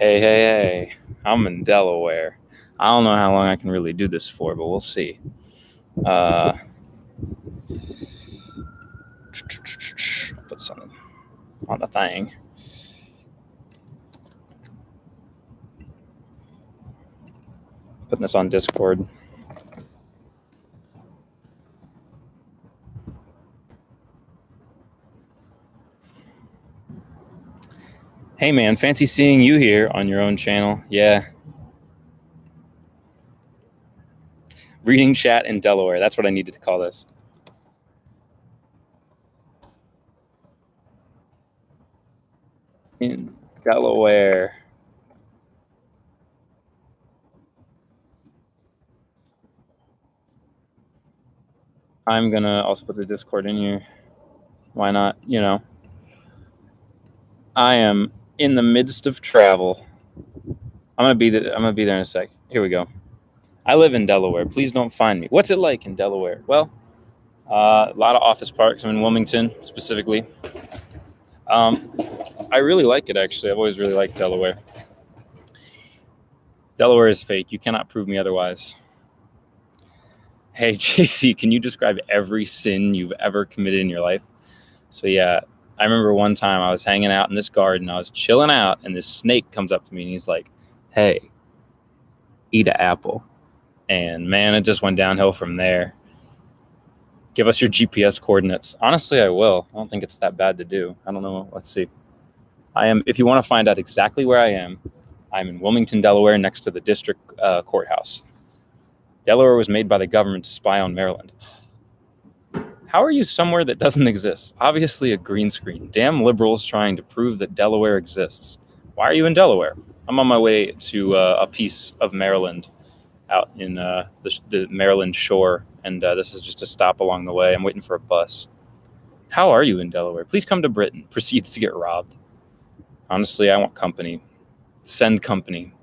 Hey. I'm in Delaware. I don't know how long I can really do this for, but we'll see. Put something on the thing. Putting this on Discord. Hey man, fancy seeing you here on your own channel. Yeah. Reading chat in Delaware. That's what I needed to call this. In Delaware. I'm gonna also put the Discord in here. Why not? I am in the midst of travel. I'm gonna be there in a sec. Here we go. I live in Delaware. Please don't find me. What's it like in Delaware? Well, a lot of office parks. I'm in Wilmington specifically. I really like it, actually. I've always really liked Delaware. Delaware is fake. You cannot prove me otherwise. Hey, JC, can you describe every sin you've ever committed in your life? So, yeah, I remember one time I was hanging out in this garden. I was chilling out, and this snake comes up to me, and he's like, hey, eat an apple. And, man, it just went downhill from there. Give us your GPS coordinates. Honestly, I will. I don't think it's that bad to do. I don't know. Let's see. If you want to find out exactly where I am, I'm in Wilmington, Delaware, next to the district courthouse. Delaware was made by the government to spy on Maryland. How are you somewhere that doesn't exist? Obviously a green screen. Damn liberals trying to prove that Delaware exists. Why are you in Delaware? I'm on my way to a piece of Maryland out in the Maryland shore, and this is just a stop along the way. I'm waiting for a bus. How are you in Delaware? Please come to Britain. Proceeds to get robbed. Honestly, I want company. Send company.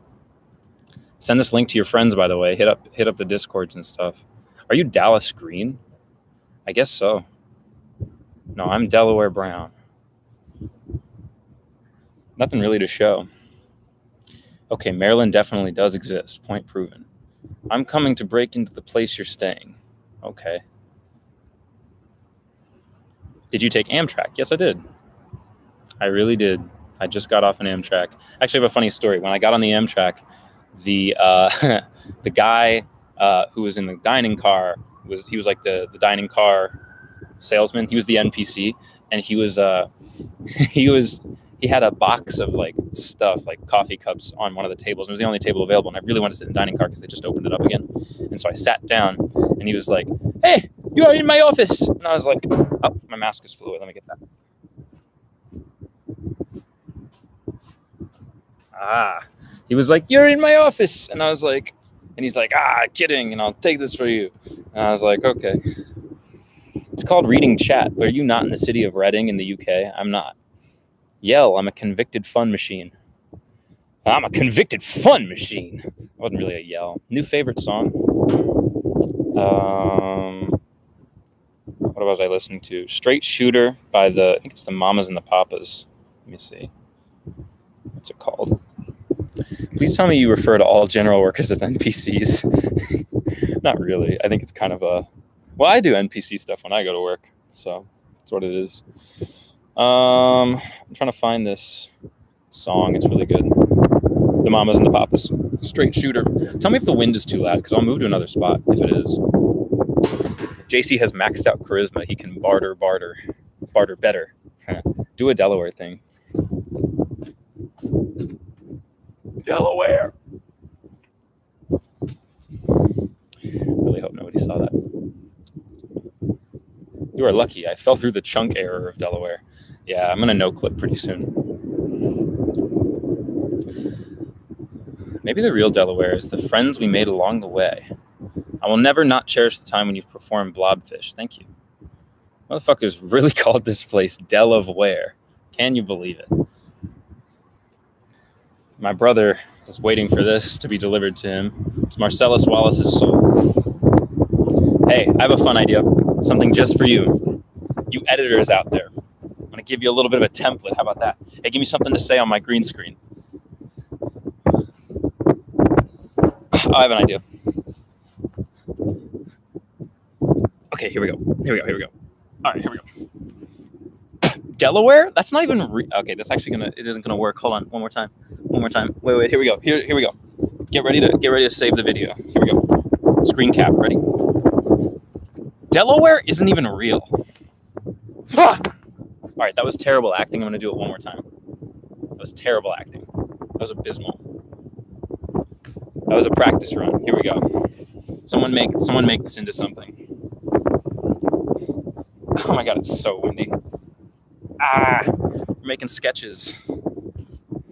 Send this link to your friends, by the way. Hit up the Discords and stuff. Are you Dallas Green? I guess so. No, I'm Delaware Brown. Nothing really to show. Okay, Maryland definitely does exist. Point proven. I'm coming to break into the place you're staying. Okay. Did you take Amtrak? Yes, I did. I really did. I just got off an Amtrak. Actually, I have a funny story. When I got on the Amtrak, the the guy who was in the dining car he was like the dining car salesman. He was the NPC, and he had a box of like stuff like coffee cups on one of the tables. It was the only table available, and I really wanted to sit in the dining car because they just opened it up again. And so I sat down, and he was like, "Hey, you are in my office." And I was like, "Oh, my mask is flew away. Let me get that." He was like, "You're in my office." And I was like, and he's like, kidding. And I'll take this for you. And I was like, okay. It's called reading chat. But are you not in the city of Reading in the UK? I'm not. Yell, I'm a convicted fun machine. I'm a convicted fun machine. It wasn't really a yell. New favorite song. What was I listening to? Straight Shooter by I think it's the Mamas and the Papas. Let me see. What's it called? Please tell me you refer to all general workers as NPCs. Not really. I think it's kind of well, I do NPC stuff when I go to work, so that's what it is. I'm trying to find this song. It's really good. The Mamas and the Papas. Straight Shooter. Tell me if the wind is too loud, because I'll move to another spot if it is. JC has maxed out charisma. He can barter better. Do a Delaware thing. Delaware. Really hope nobody saw that. You are lucky. I fell through the chunk error of Delaware. Yeah, I'm going to no-clip pretty soon. Maybe the real Delaware is the friends we made along the way. I will never not cherish the time when you've performed Blobfish. Thank you. Motherfuckers really called this place Delaware. Can you believe it? My brother is waiting for this to be delivered to him. It's Marcellus Wallace's soul. Hey, I have a fun idea. Something just for you. You editors out there. I'm going to give you a little bit of a template. How about that? Hey, give me something to say on my green screen. I have an idea. Okay, here we go. All right, here we go. Delaware? That's not even okay. That's actually it isn't gonna work. Hold on, one more time. Wait. Here we go. Here we go. Get ready to save the video. Here we go. Screen cap. Ready? Delaware isn't even real. All right, that was terrible acting. I'm gonna do it one more time. That was terrible acting. That was abysmal. That was a practice run. Here we go. Someone make this into something. Oh my god, it's so windy. We're making sketches.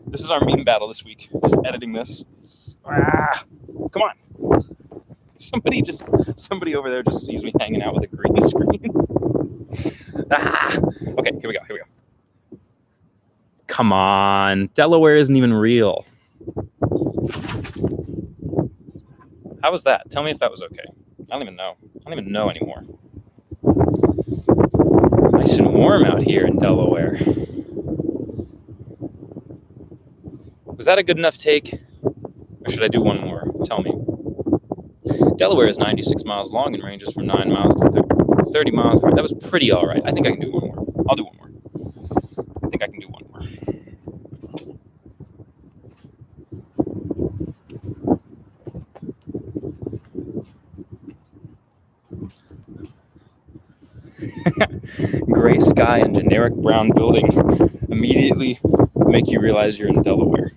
This is our meme battle this week. Just editing this. Come on. Somebody over there just sees me hanging out with a green screen. Okay, here we go. Come on. Delaware isn't even real. How was that? Tell me if that was okay. I don't even know anymore. Nice and warm out here in Delaware. Was that a good enough take? Or should I do one more? Tell me. Delaware is 96 miles long and ranges from 9 miles to 30 miles. That was pretty all right. I think I can do one more. I'll do one more. I think I can do one more. Gray sky and generic brown building immediately make you realize you're in Delaware.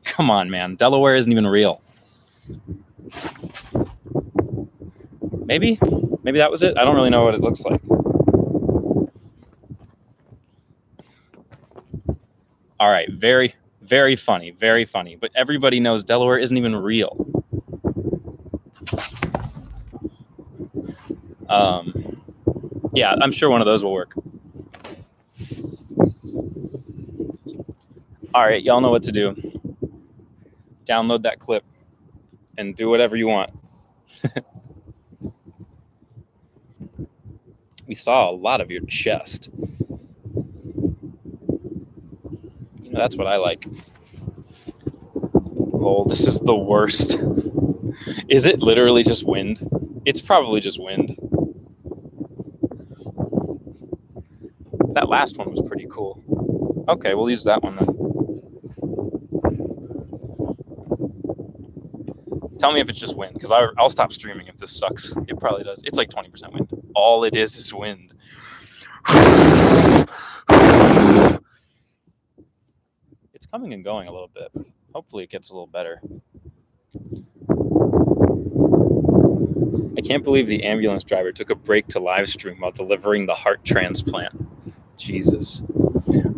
Come on, man. Delaware isn't even real. Maybe that was it. I don't really know what it looks like. All right, very, very funny, but everybody knows Delaware isn't even real. Yeah, I'm sure one of those will work. All right, y'all know what to do. Download that clip and do whatever you want. We saw a lot of your chest. You know, that's what I like. Oh, this is the worst. Is it literally just wind? It's probably just wind. That last one was pretty cool. Okay, we'll use that one then. Tell me if it's just wind, because I'll stop streaming if this sucks. It probably does. It's like 20% wind. All it is wind. It's coming and going a little bit. Hopefully it gets a little better. I can't believe the ambulance driver took a break to live stream while delivering the heart transplant. Jesus.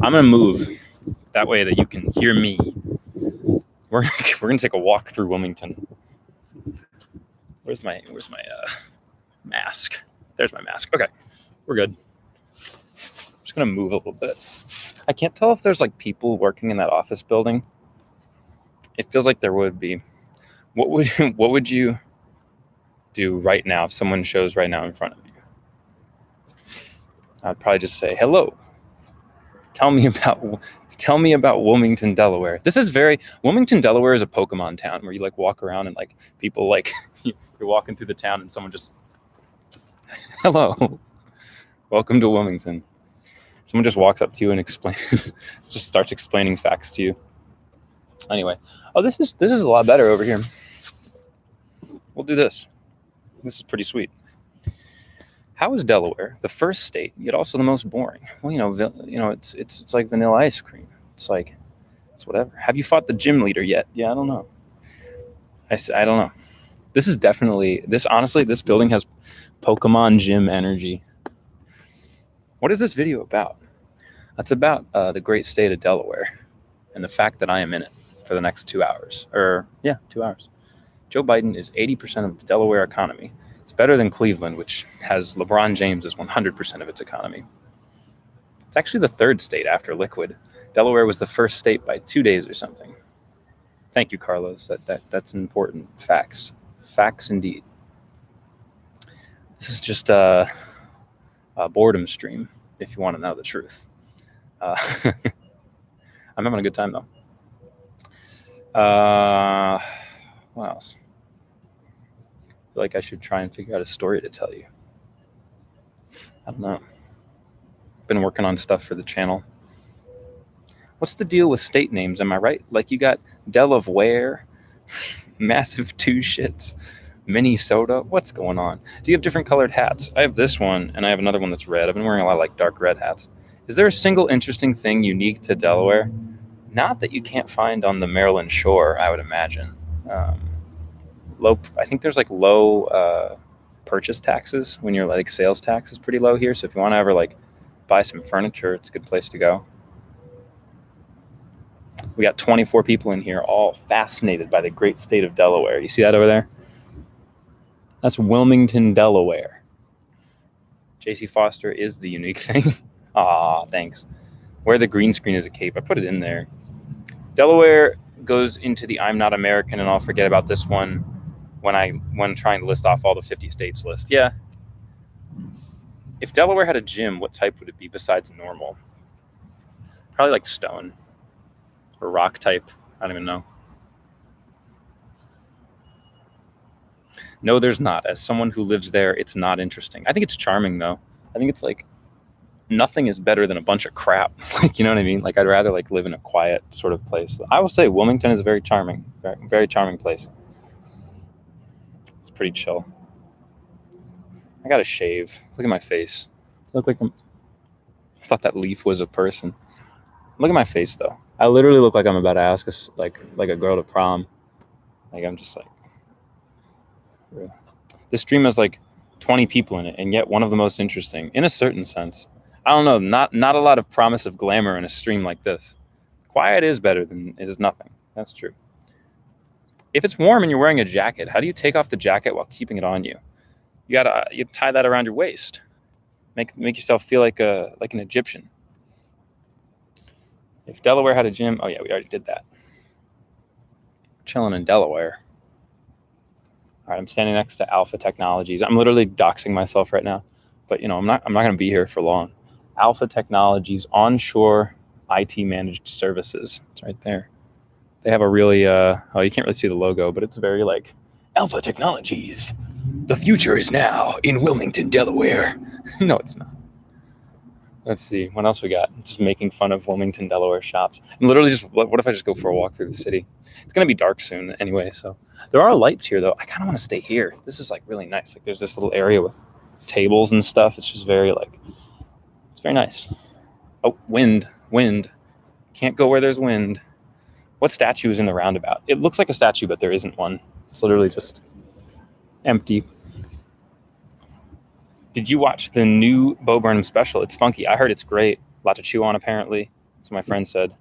I'm going to move that way that you can hear me. We're going to take a walk through Wilmington. Where's my mask? There's my mask. Okay, we're good. I'm just going to move a little bit. I can't tell if there's like people working in that office building. It feels like there would be. What would you do right now if someone shows right now in front of you? I'd probably just say, hello. Tell me about Wilmington, Delaware. Wilmington, Delaware is a Pokemon town where you like walk around and like people like you're walking through the town and someone just, hello, welcome to Wilmington. Someone just walks up to you and just starts explaining facts to you. Anyway, oh, this is a lot better over here. We'll do this. This is pretty sweet. How is Delaware the first state, yet also the most boring? Well, it's like vanilla ice cream. It's whatever. Have you fought the gym leader yet? Yeah, I don't know. I don't know. Honestly, this building has Pokemon gym energy. What is this video about? That's about the great state of Delaware and the fact that I am in it for the next 2 hours. 2 hours. Joe Biden is 80% of the Delaware economy. It's better than Cleveland, which has LeBron James as 100% of its economy. It's actually the third state after Liquid. Delaware was the first state by 2 days or something. Thank you, Carlos. That's important. Facts. Facts indeed. This is just a boredom stream, if you want to know the truth. I'm having a good time, though. What else? I feel like I should try and figure out a story to tell you. I don't know. Been working on stuff for the channel. What's the deal with state names? Am I right? Like you got Delaware, massive two shits, Minnesota. What's going on? Do you have different colored hats? I have this one, and I have another one that's red. I've been wearing a lot of like dark red hats. Is there a single interesting thing unique to Delaware? Not that you can't find on the Maryland shore, I would imagine. I think there's like low purchase taxes when you're like sales tax is pretty low here. So if you want to ever like buy some furniture, it's a good place to go. We got 24 people in here, all fascinated by the great state of Delaware. You see that over there? That's Wilmington, Delaware. JC Foster is the unique thing. Aw, thanks. Wear the green screen as a cape. I put it in there. Delaware goes into the I'm not American and I'll forget about this one when trying to list off all the 50 states list. Yeah. If Delaware had a gym, what type would it be besides normal? Probably like stone or rock type. I don't even know. No, there's not. As someone who lives there, it's not interesting. I think it's charming though. I think it's like nothing is better than a bunch of crap. Like, you know what I mean? Like I'd rather like live in a quiet sort of place. I will say Wilmington is a very charming, very charming place. It's pretty chill. I got to shave. Look at my face. I look like I thought that leaf was a person. Look at my face though. I literally look like I'm about to ask us like a girl to prom. Like I'm just like, really. This stream has like 20 people in it, and yet one of the most interesting in a certain sense. I don't know. Not a lot of promise of glamour in a stream like this. Quiet is better than is nothing. That's true. If it's warm and you're wearing a jacket, how do you take off the jacket while keeping it on you? You tie that around your waist. Make yourself feel like an Egyptian. If Delaware had a gym, oh yeah, we already did that. Chilling in Delaware. All right, I'm standing next to Alpha Technologies. I'm literally doxing myself right now, but I'm not going to be here for long. Alpha Technologies onshore IT managed services. It's right there. They have a really you can't really see the logo, but it's very like Alpha Technologies. The future is now in Wilmington, Delaware. No, it's not. Let's see. What else we got? Just making fun of Wilmington, Delaware shops. I'm literally just, what if I just go for a walk through the city? It's going to be dark soon anyway, so. There are lights here, though. I kind of want to stay here. This is, like, really nice. Like, there's this little area with tables and stuff. It's just very, like, it's very nice. Oh, wind. Can't go where there's wind. What statue is in the roundabout? It looks like a statue, but there isn't one. It's literally just empty. Did you watch the new Bo Burnham special? It's funky. I heard it's great. A lot to chew on, apparently. That's what my friend said.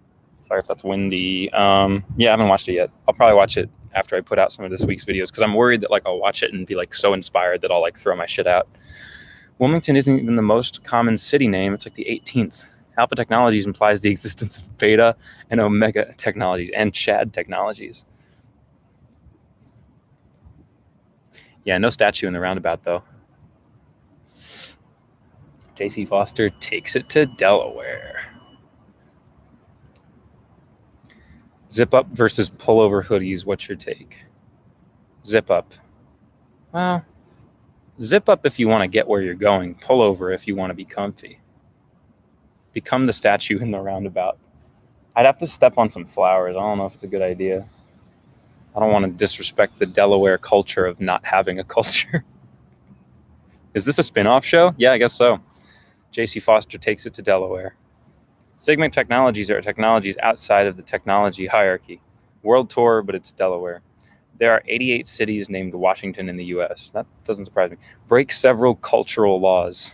Sorry if that's windy. Yeah, I haven't watched it yet. I'll probably watch it after I put out some of this week's videos because I'm worried that like I'll watch it and be like so inspired that I'll like throw my shit out. Wilmington isn't even the most common city name. It's like the 18th. Alpha Technologies implies the existence of Beta and Omega Technologies and Chad Technologies. Yeah, no statue in the roundabout though. JC Foster takes it to Delaware. Zip up versus pullover hoodies. What's your take? Zip up. Well, zip up if you want to get where you're going. Pullover if you want to be comfy. Become the statue in the roundabout. I'd have to step on some flowers. I don't know if it's a good idea. I don't want to disrespect the Delaware culture of not having a culture. Is this a spin-off show? Yeah, I guess so. JC Foster takes it to Delaware. Segment technologies are technologies outside of the technology hierarchy. World tour, but it's Delaware. There are 88 cities named Washington in the U.S. That doesn't surprise me. Break several cultural laws.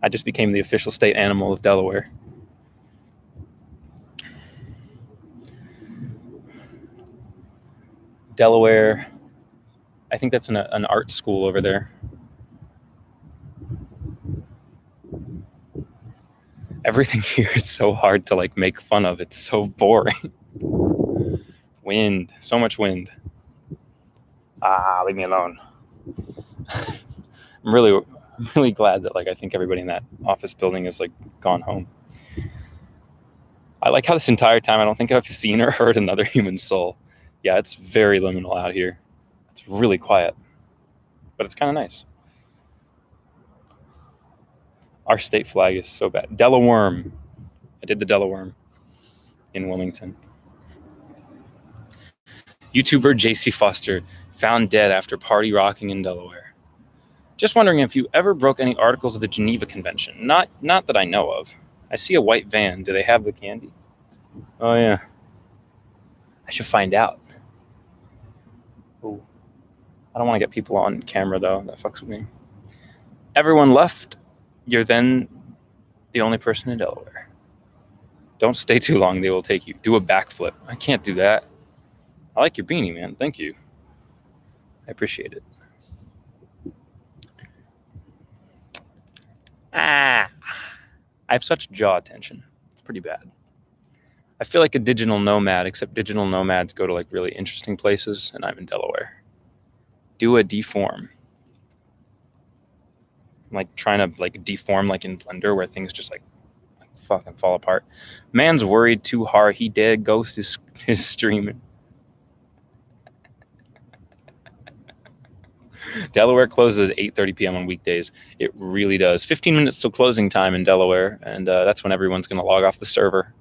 I just became the official state animal of Delaware. Delaware, I think that's an art school over there. Everything here is so hard to like make fun of. It's so boring. Wind. So much wind. Leave me alone. I'm really glad that, like, I think everybody in that office building is, like, gone home. I like how this entire time I don't think I've seen or heard another human soul. Yeah, it's very liminal out here. It's really quiet, but it's kind of nice. Our state flag is so bad. Delaware. I did the Delaware in Wilmington. YouTuber JC Foster found dead after party rocking in Delaware. Just wondering if you ever broke any articles of the Geneva Convention. Not that I know of. I see a white van. Do they have the candy? Oh, yeah. I should find out. Ooh. I don't want to get people on camera, though. That fucks with me. Everyone left. You're then the only person in Delaware. Don't stay too long. They will take you. Do a backflip. I can't do that. I like your beanie, man. Thank you. I appreciate it. I have such jaw tension. It's pretty bad. I feel like a digital nomad, except digital nomads go to, like, really interesting places, and I'm in Delaware. Do a deform. I'm, like, trying to, like, deform, like, in Blender, where things just, like fucking fall apart. Man's worried too hard. He dead ghost his streaming. Delaware closes at 8:30 p.m. on weekdays. It really does. 15 minutes till closing time in Delaware, and that's when everyone's going to log off the server.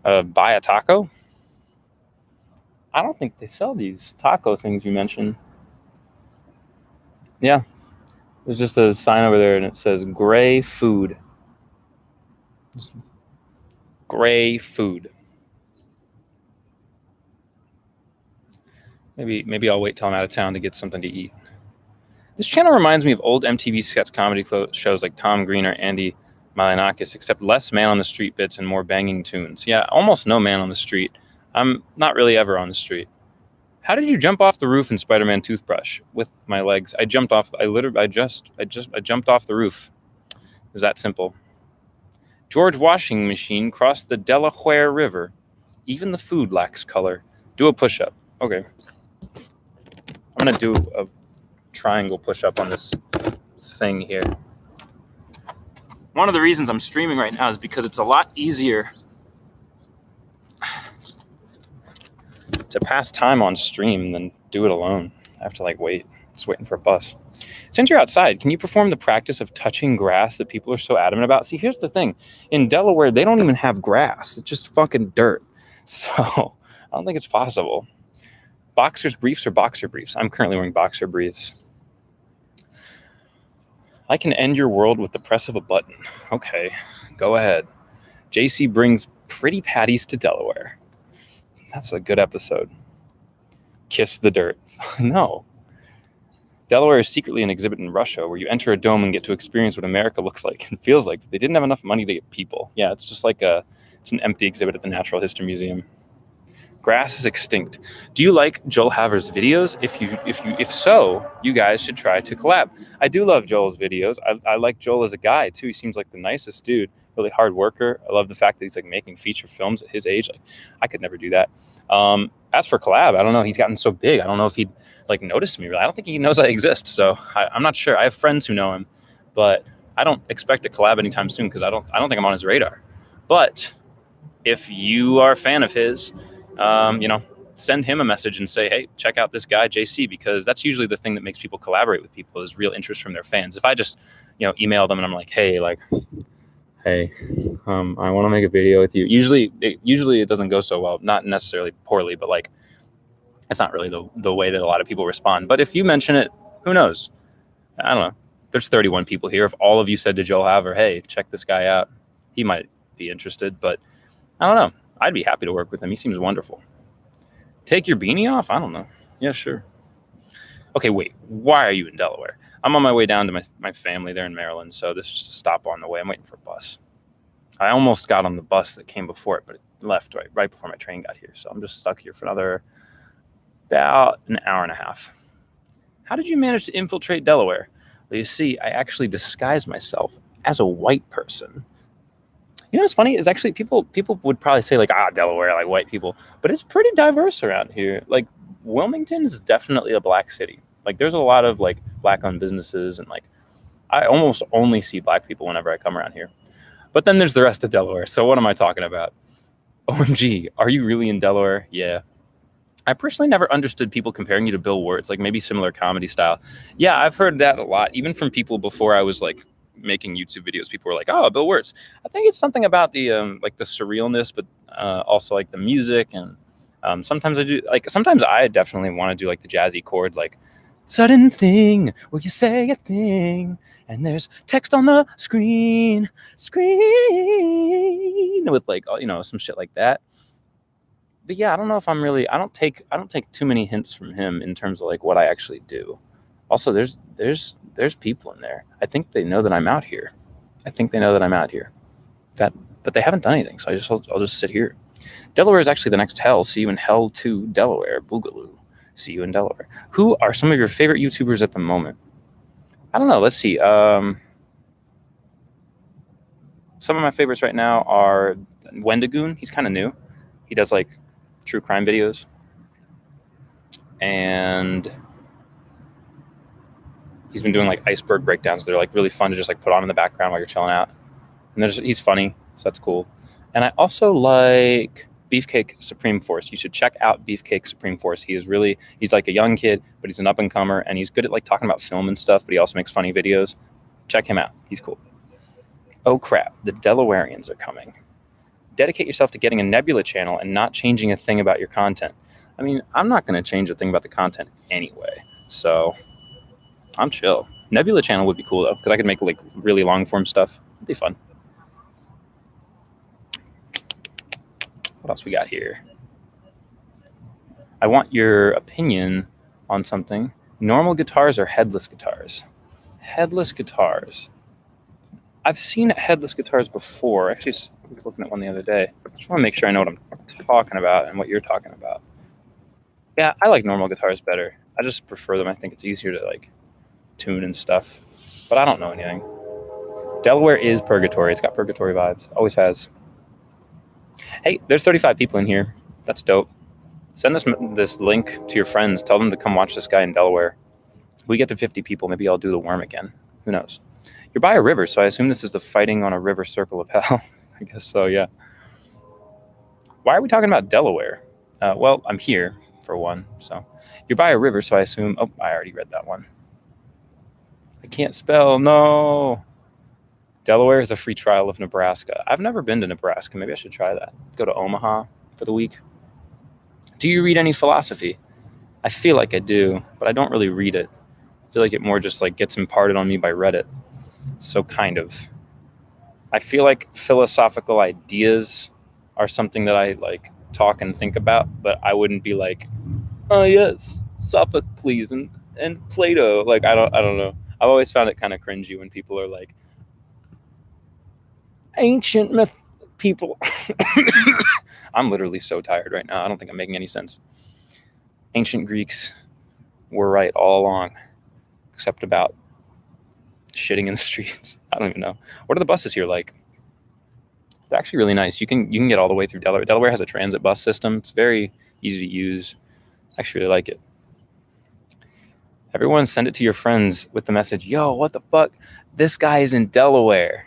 Buy a taco? I don't think they sell these taco things you mentioned. Yeah. There's just a sign over there, and it says gray food. Gray food. Maybe I'll wait till I'm out of town to get something to eat. This channel reminds me of old MTV sketch comedy shows like Tom Green or Andy Malinakis, except less man on the street bits and more banging tunes. Yeah, almost no man on the street. I'm not really ever on the street. How did you jump off the roof in Spider-Man Toothbrush? With my legs. I jumped off the roof. It was that simple. George washing machine crossed the Delaware River. Even the food lacks color. Do a push-up. Okay. I'm going to do a triangle push-up on this thing here. One of the reasons I'm streaming right now is because it's a lot easier to pass time on stream than do it alone. I have to, like, wait. Just waiting for a bus. Since you're outside, can you perform the practice of touching grass that people are so adamant about? See, here's the thing. In Delaware, they don't even have grass. It's just fucking dirt. So I don't think it's possible. Boxers briefs or boxer briefs? I'm currently wearing boxer briefs. I can end your world with the press of a button. Okay, go ahead. JC brings pretty patties to Delaware. That's a good episode. Kiss the dirt. No. Delaware is secretly an exhibit in Russia where you enter a dome and get to experience what America looks like and feels like. They didn't have enough money to get people. Yeah, it's just like it's an empty exhibit at the Natural History Museum. Grass is extinct. Do you like Joel Haver's videos? If so, you guys should try to collab. I do love Joel's videos. I like Joel as a guy too. He seems like the nicest dude, really hard worker. I love the fact that he's, like, making feature films at his age. Like, I could never do that. As for collab, I don't know. He's gotten so big. I don't know if he'd, like, notice me. Really, I don't think he knows I exist. So I'm not sure. I have friends who know him, but I don't expect to collab anytime soon because I don't think I'm on his radar. But if you are a fan of his, send him a message and say, hey, check out this guy, JC, because that's usually the thing that makes people collaborate with people is real interest from their fans. If I just, email them and I'm like, hey, I want to make a video with you. Usually it doesn't go so well, not necessarily poorly, but, like, it's not really the way that a lot of people respond. But if you mention it, who knows? I don't know. There's 31 people here. If all of you said to Joel Haver, hey, check this guy out, he might be interested, but I don't know. I'd be happy to work with him. He seems wonderful. Take your beanie off? I don't know. Yeah, sure. Okay, wait. Why are you in Delaware? I'm on my way down to my family there in Maryland, so this is just a stop on the way. I'm waiting for a bus. I almost got on the bus that came before it, but it left right before my train got here. So I'm just stuck here for about an hour and a half. How did you manage to infiltrate Delaware? Well, you see, I actually disguised myself as a white person. You know what's funny is actually people would probably say like, Delaware, like white people, but it's pretty diverse around here. Like Wilmington is definitely a black city. Like there's a lot of like black owned businesses, and like I almost only see black people whenever I come around here. But then there's the rest of Delaware. So what am I talking about? OMG, are you really in Delaware? Yeah. I personally never understood people comparing you to Bill Wirtz, like maybe similar comedy style. Yeah, I've heard that a lot, even from people before I was like making YouTube videos. People were like, "Oh, Bill Wirtz." I think it's something about the like the surrealness, but also like the music, and sometimes I do like. Sometimes I definitely want to do like the jazzy chord, like sudden thing where you say a thing and there's text on the screen with like some shit like that. But yeah, I don't know if I'm really. I don't take too many hints from him in terms of like what I actually do. Also, there's people in there. I think they know that I'm out here. But they haven't done anything, so I'll just sit here. Delaware is actually the next hell. See you in hell 2, Delaware, Boogaloo. See you in Delaware. Who are some of your favorite YouTubers at the moment? I don't know. Let's see. Some of my favorites right now are Wendigoon. He's kind of new. He does like true crime videos, and he's been doing like iceberg breakdowns. They're like really fun to just like put on in the background while you're chilling out. And he's funny, so that's cool. And I also like Beefcake Supreme Force. You should check out Beefcake Supreme Force. He's like a young kid, but he's an up and comer, and he's good at like talking about film and stuff, but he also makes funny videos. Check him out. He's cool. Oh crap, the Delawareans are coming. Dedicate yourself to getting a Nebula channel and not changing a thing about your content. I mean, I'm not going to change a thing about the content anyway, so I'm chill. Nebula channel would be cool though, because I could make like really long form stuff. It'd be fun. What else we got here? I want your opinion on something. Normal guitars or headless guitars? Headless guitars. I've seen headless guitars before. Actually, I was looking at one the other day. I just want to make sure I know what I'm talking about and what you're talking about. Yeah, I like normal guitars better. I just prefer them. I think it's easier to like tune and stuff. But I don't know anything. Delaware is purgatory. It's got purgatory vibes. Always has. Hey, there's 35 people in here. That's dope. Send this link to your friends. Tell them to come watch this guy in Delaware. If we get to 50 people, maybe I'll do the worm again. Who knows? You're by a river, so I assume this is the fighting on a river circle of hell. I guess so, yeah. Why are we talking about Delaware? Well, I'm here, for one. So you're by a river, so I assume... Oh, I already read that one. I can't spell. No. Delaware is a free trial of Nebraska. I've never been to Nebraska. Maybe I should try that. Go to Omaha for the week. Do you read any philosophy? I feel like I do, but I don't really read it. I feel like it more just like gets imparted on me by Reddit. So kind of. I feel like philosophical ideas are something that I like talk and think about, but I wouldn't be like, oh yes, Sophocles and Plato. Like I don't know. I've always found it kind of cringy when people are like ancient myth people. I'm literally so tired right now. I don't think I'm making any sense. Ancient Greeks were right all along, except about shitting in the streets. I don't even know. What are the buses here like? They're actually really nice. You can get all the way through Delaware. Delaware has a transit bus system. It's very easy to use. I actually really like it. Everyone send it to your friends with the message, yo, what the fuck? This guy is in Delaware.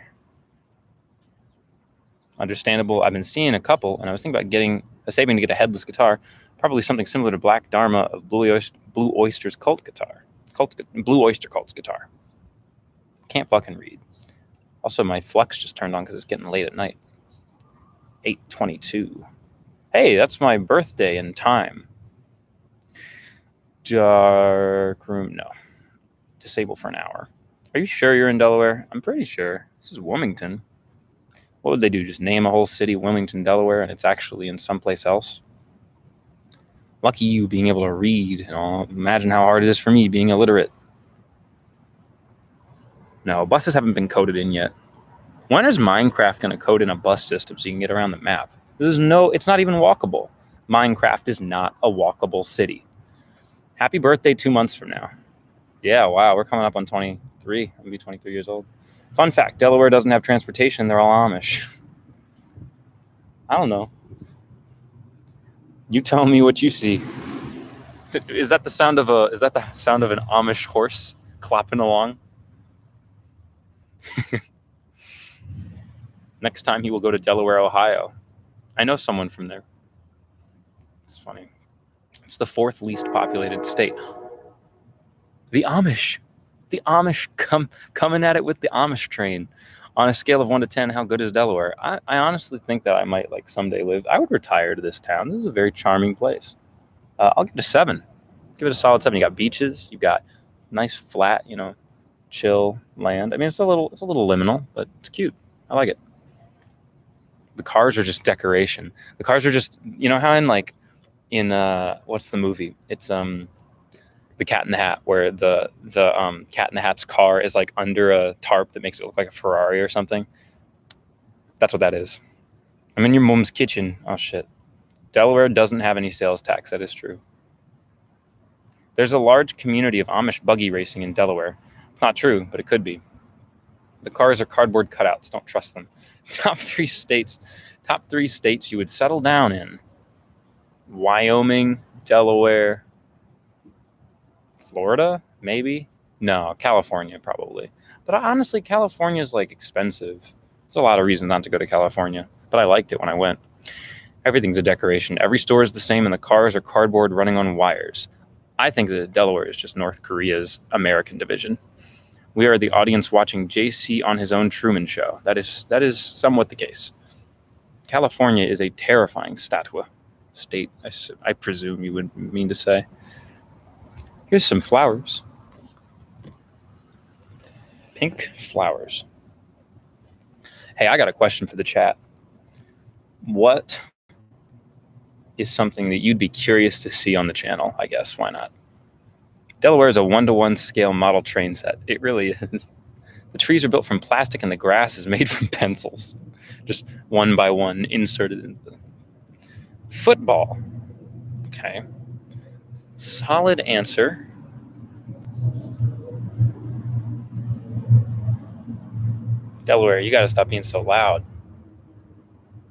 Understandable. I've been seeing a couple, and I was thinking about saving to get a headless guitar, probably something similar to Black Dharma of Blue Oyster's Cult guitar. Blue Oyster Cult's guitar. Can't fucking read. Also, my Flux just turned on because it's getting late at night. 8:22. Hey, that's my birthday and time. Dark room, no. Disable for an hour. Are you sure you're in Delaware? I'm pretty sure. This is Wilmington. What would they do? Just name a whole city, Wilmington, Delaware, and it's actually in someplace else? Lucky you being able to read. Imagine how hard it is for me being illiterate. No, buses haven't been coded in yet. When is Minecraft going to code in a bus system so you can get around the map? It's not even walkable. Minecraft is not a walkable city. Happy birthday 2 months from now. Yeah, wow, we're coming up on 23. I'm going to be 23 years old. Fun fact, Delaware doesn't have transportation. They're all Amish. I don't know. You tell me what you see. Is that the sound of an Amish horse clopping along? Next time he will go to Delaware, Ohio. I know someone from there. It's funny. It's the 4th least populated state. The Amish. The Amish coming at it with the Amish train. On a scale of 1 to 10, how good is Delaware? I honestly think that I might like someday live. I would retire to this town. This is a very charming place. I'll give it a 7. Give it a solid 7. You got beaches. You got nice flat, chill land. I mean, it's a little liminal, but it's cute. I like it. The cars are just decoration. The cars are just, how in what's the movie? It's The Cat in the Hat, where the Cat in the Hat's car is like under a tarp that makes it look like a Ferrari or something. That's what that is. I'm in your mom's kitchen. Oh shit. Delaware doesn't have any sales tax. That is true. There's a large community of Amish buggy racing in Delaware. It's not true, but it could be. The cars are cardboard cutouts. Don't trust them. Top three states you would settle down in: Wyoming, Delaware, Florida, maybe? No, California, probably. But honestly, California is like expensive. There's a lot of reasons not to go to California, but I liked it when I went. Everything's a decoration. Every store is the same, and the cars are cardboard running on wires. I think that Delaware is just North Korea's American division. We are the audience watching JC on his own Truman Show. That is somewhat the case. California is a terrifying state, I presume you would mean to say. Here's some flowers. Pink flowers. Hey, I got a question for the chat. What is something that you'd be curious to see on the channel? I guess, why not? Delaware is a 1-to-1 scale model train set. It really is. The trees are built from plastic and the grass is made from pencils. Just one by one inserted into the football. Okay. Solid answer. Delaware, you got to stop being so loud.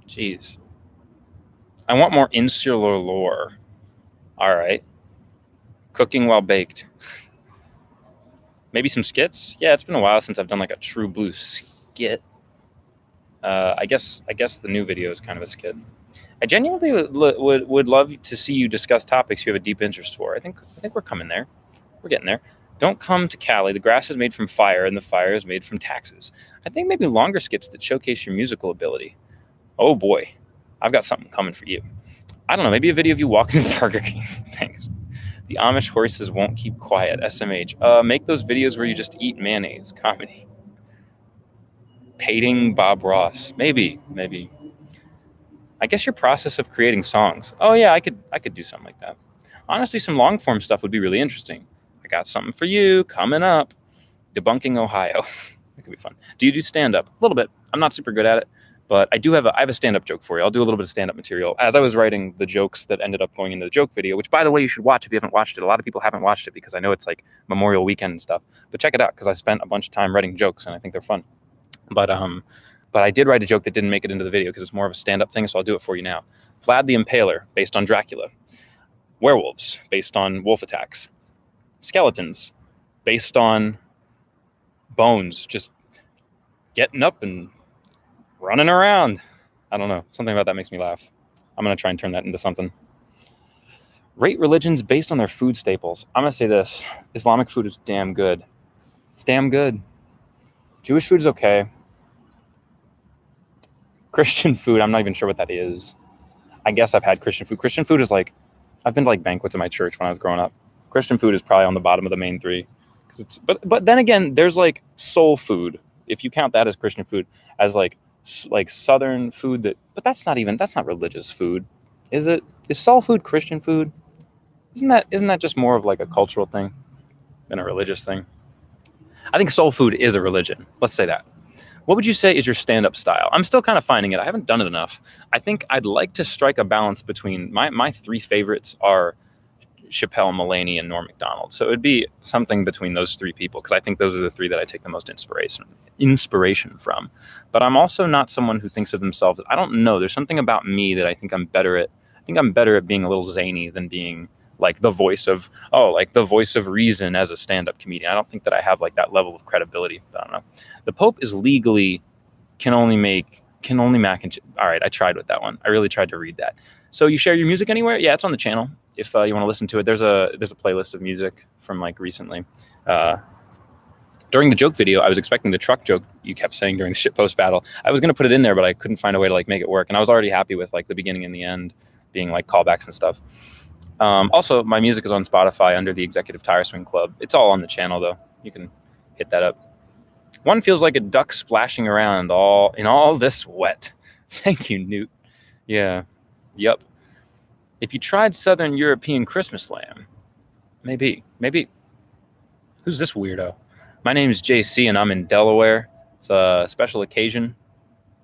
Jeez. I want more insular lore. All right. Cooking while baked. Maybe some skits? Yeah, it's been a while since I've done like a true blue skit. I guess the new video is kind of a skit. I genuinely would love to see you discuss topics you have a deep interest for. I think we're coming there. We're getting there. Don't come to Cali. The grass is made from fire and the fire is made from taxes. I think maybe longer skits that showcase your musical ability. Oh boy, I've got something coming for you. I don't know, maybe a video of you walking to Burger King. Thanks. The Amish horses won't keep quiet. SMH. Make those videos where you just eat mayonnaise. Comedy. Painting Bob Ross. Maybe. I guess your process of creating songs. Oh yeah, I could do something like that. Honestly, some long form stuff would be really interesting. I got something for you coming up. Debunking Ohio. That could be fun. Do you do stand up? A little bit. I'm not super good at it, but I have a stand up joke for you. I'll do a little bit of stand up material as I was writing the jokes that ended up going into the joke video, which by the way, you should watch if you haven't watched it. A lot of people haven't watched it because I know it's like Memorial Weekend and stuff, but check it out because I spent a bunch of time writing jokes and I think they're fun. But I did write a joke that didn't make it into the video because it's more of a stand-up thing, so I'll do it for you now. Vlad the Impaler, based on Dracula. Werewolves, based on wolf attacks. Skeletons, based on bones, just getting up and running around. I don't know. Something about that makes me laugh. I'm going to try and turn that into something. Rate religions based on their food staples. I'm going to say this. Islamic food is damn good. It's damn good. Jewish food is okay. Christian food, I'm not even sure what that is. I guess I've had Christian food. Christian food is like, I've been to like banquets at my church when I was growing up. Christian food is probably on the bottom of the main three. But then again, there's like soul food, if you count that as Christian food, as like Southern food but that's not religious food, is it? Is soul food Christian food? Isn't that just more of like a cultural thing than a religious thing? I think soul food is a religion. Let's say that. What would you say is your stand-up style? I'm still kind of finding it. I haven't done it enough. I think I'd like to strike a balance between my three favorites are Chappelle, Mulaney, and Norm Macdonald. So it'd be something between those three people, because I think those are the three that I take the most inspiration from. But I'm also not someone who thinks of themselves. I don't know. There's something about me that I think I'm better at. I think I'm better at being a little zany than being like the voice of reason as a stand-up comedian. I don't think that I have like that level of credibility. I don't know. The Pope is legally can only mac and cheese. All right, I tried with that one. I really tried to read that. So you share your music anywhere? Yeah, it's on the channel. If you want to listen to it, there's a playlist of music from like recently. During the joke video, I was expecting the truck joke you kept saying during the shitpost battle. I was going to put it in there, but I couldn't find a way to like make it work. And I was already happy with like the beginning and the end being like callbacks and stuff. Also, my music is on Spotify under the Executive Tire Swing Club. It's all on the channel though. You can hit that up. One feels like a duck splashing around in all this wet. Thank you, Newt. Yeah. Yup. If you tried Southern European Christmas lamb, maybe. Who's this weirdo? My name is JC and I'm in Delaware. It's a special occasion.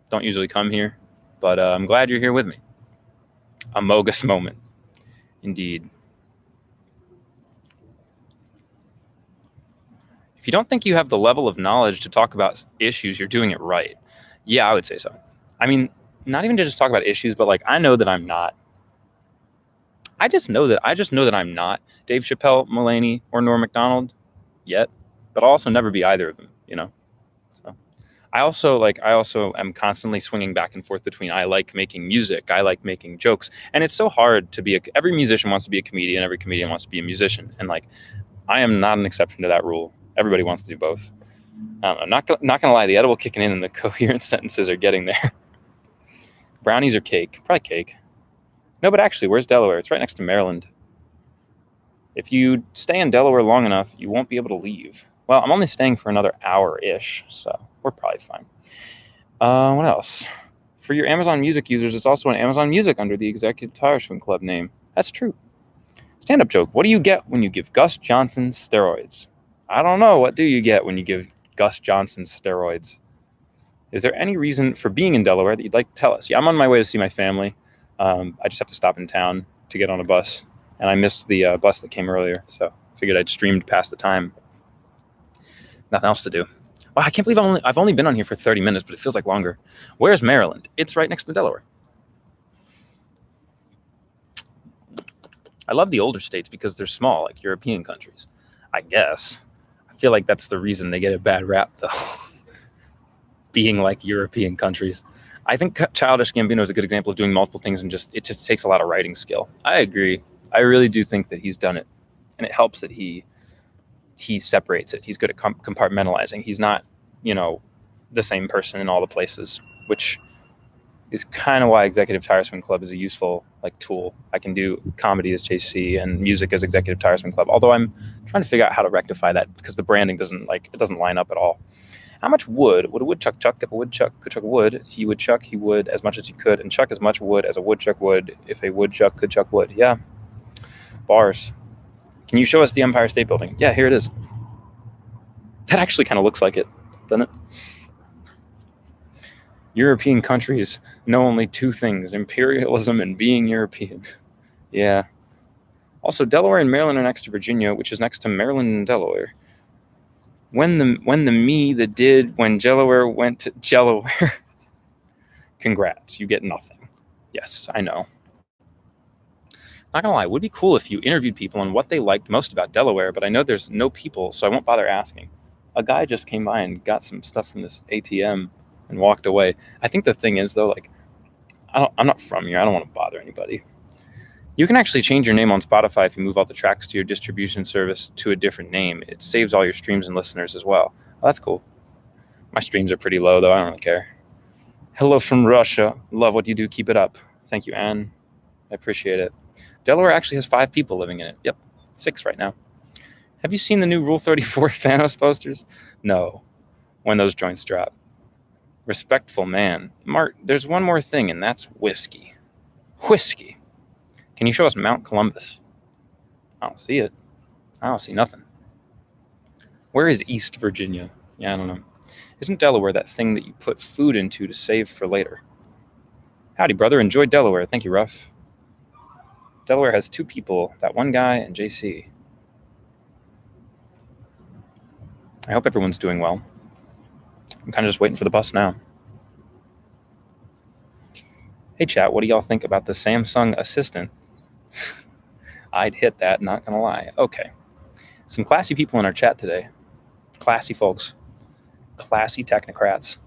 Don't usually come here, but I'm glad you're here with me. A Mogus moment. Indeed. If you don't think you have the level of knowledge to talk about issues, you're doing it right. Yeah, I would say so. I mean, not even to just talk about issues, but like I know that I'm not. I just know that I'm not Dave Chappelle, Mulaney, or Norm Macdonald yet, but I'll also never be either of them, you know? So I also am constantly swinging back and forth between I like making music, I like making jokes, and it's so hard to every musician wants to be a comedian, every comedian wants to be a musician, and like I am not an exception to that rule. Everybody wants to do both. I'm not gonna lie, the edible kicking in and the coherent sentences are getting there. Brownies or cake? Probably cake. No, but actually, where's Delaware? It's right next to Maryland. If you stay in Delaware long enough, you won't be able to leave. Well, I'm only staying for another hour-ish, so we're probably fine. What else? For your Amazon Music users, it's also on Amazon Music under the Executive Tire Swing Club name. That's true. Stand-up joke. What do you get when you give Gus Johnson steroids? I don't know. What do you get when you give Gus Johnson steroids? Is there any reason for being in Delaware that you'd like to tell us? Yeah, I'm on my way to see my family. I just have to stop in town to get on a bus, and I missed the bus that came earlier, so I figured I'd streamed past the time. Nothing else to do. Wow, I can't believe I've only been on here for 30 minutes, but it feels like longer. Where's Maryland? It's right next to Delaware. I love the older states because they're small, like European countries, I guess. I feel like that's the reason they get a bad rap, though. Being like European countries. I think Childish Gambino is a good example of doing multiple things and it just takes a lot of writing skill. I agree. I really do think that he's done it. And it helps that he separates it. He's good at compartmentalizing. He's not, the same person in all the places, which is kind of why Executive Tire Swing Club is a useful tool. I can do comedy as JC and music as Executive Tire Swing Club. Although I'm trying to figure out how to rectify that because the branding doesn't line up at all. How much wood would a woodchuck chuck if a woodchuck could chuck wood? He would chuck as much as he could and chuck as much wood as a woodchuck would if a woodchuck could chuck wood. Yeah. Bars. Can you show us the Empire State Building? Yeah, here it is. That actually kind of looks like it, doesn't it? European countries know only two things, imperialism and being European. Yeah. Also, Delaware and Maryland are next to Virginia, which is next to Maryland and Delaware. When Delaware went to Delaware. Congrats, you get nothing. Yes, I know. Not gonna lie, it would be cool if you interviewed people on what they liked most about Delaware, but I know there's no people, so I won't bother asking. A guy just came by and got some stuff from this ATM and walked away. I think the thing is, though, I'm not from here. I don't want to bother anybody. You can actually change your name on Spotify if you move all the tracks to your distribution service to a different name. It saves all your streams and listeners as well. Oh, that's cool. My streams are pretty low, though. I don't really care. Hello from Russia. Love what you do. Keep it up. Thank you, Anne. I appreciate it. Delaware actually has 5 people living in it. Yep, 6 right now. Have you seen the new Rule 34 Thanos posters? No. When those joints drop. Respectful man. Mart, there's one more thing, and that's whiskey. Whiskey. Can you show us Mount Columbus? I don't see it. I don't see nothing. Where is East Virginia? Yeah, I don't know. Isn't Delaware that thing that you put food into to save for later? Howdy, brother. Enjoy Delaware. Thank you, Ruff. Delaware has 2 people, that one guy and JC. I hope everyone's doing well. I'm kind of just waiting for the bus now. Hey chat, what do y'all think about the Samsung Assistant? I'd hit that, not gonna lie. Okay. Some classy people in our chat today. Classy folks. Classy technocrats.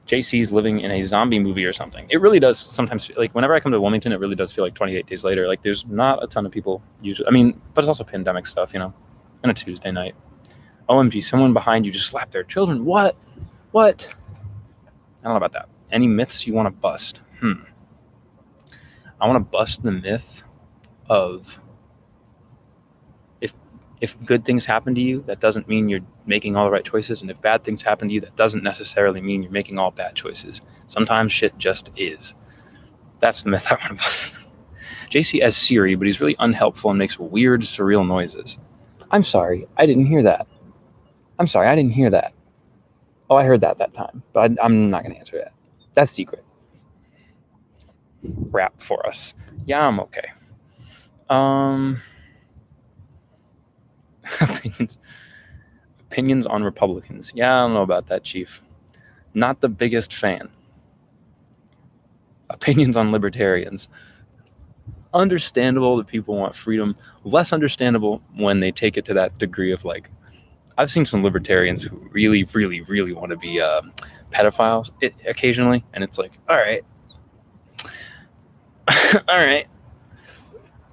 JC's living in a zombie movie or something. It really does sometimes, like whenever I come to Wilmington, it really does feel like 28 days later. Like there's not a ton of people usually. I mean, but it's also pandemic stuff, and a Tuesday night. OMG, someone behind you just slapped their children. What? I don't know about that. Any myths you want to bust? I want to bust the myth of if good things happen to you, that doesn't mean you're making all the right choices. And if bad things happen to you, that doesn't necessarily mean you're making all bad choices. Sometimes shit just is. That's the myth I want to bust. JC as Siri, but he's really unhelpful and makes weird, surreal noises. I'm sorry, I didn't hear that. Oh, I heard that time, but I'm not going to answer that. That's secret. Rap for us. Yeah, I'm okay. Opinions on Republicans. Yeah, I don't know about that, Chief. Not the biggest fan. Opinions on libertarians. Understandable that people want freedom. Less understandable when they take it to that degree of like, I've seen some libertarians who really, really, really want to be pedophiles occasionally, and it's like, all right. All right.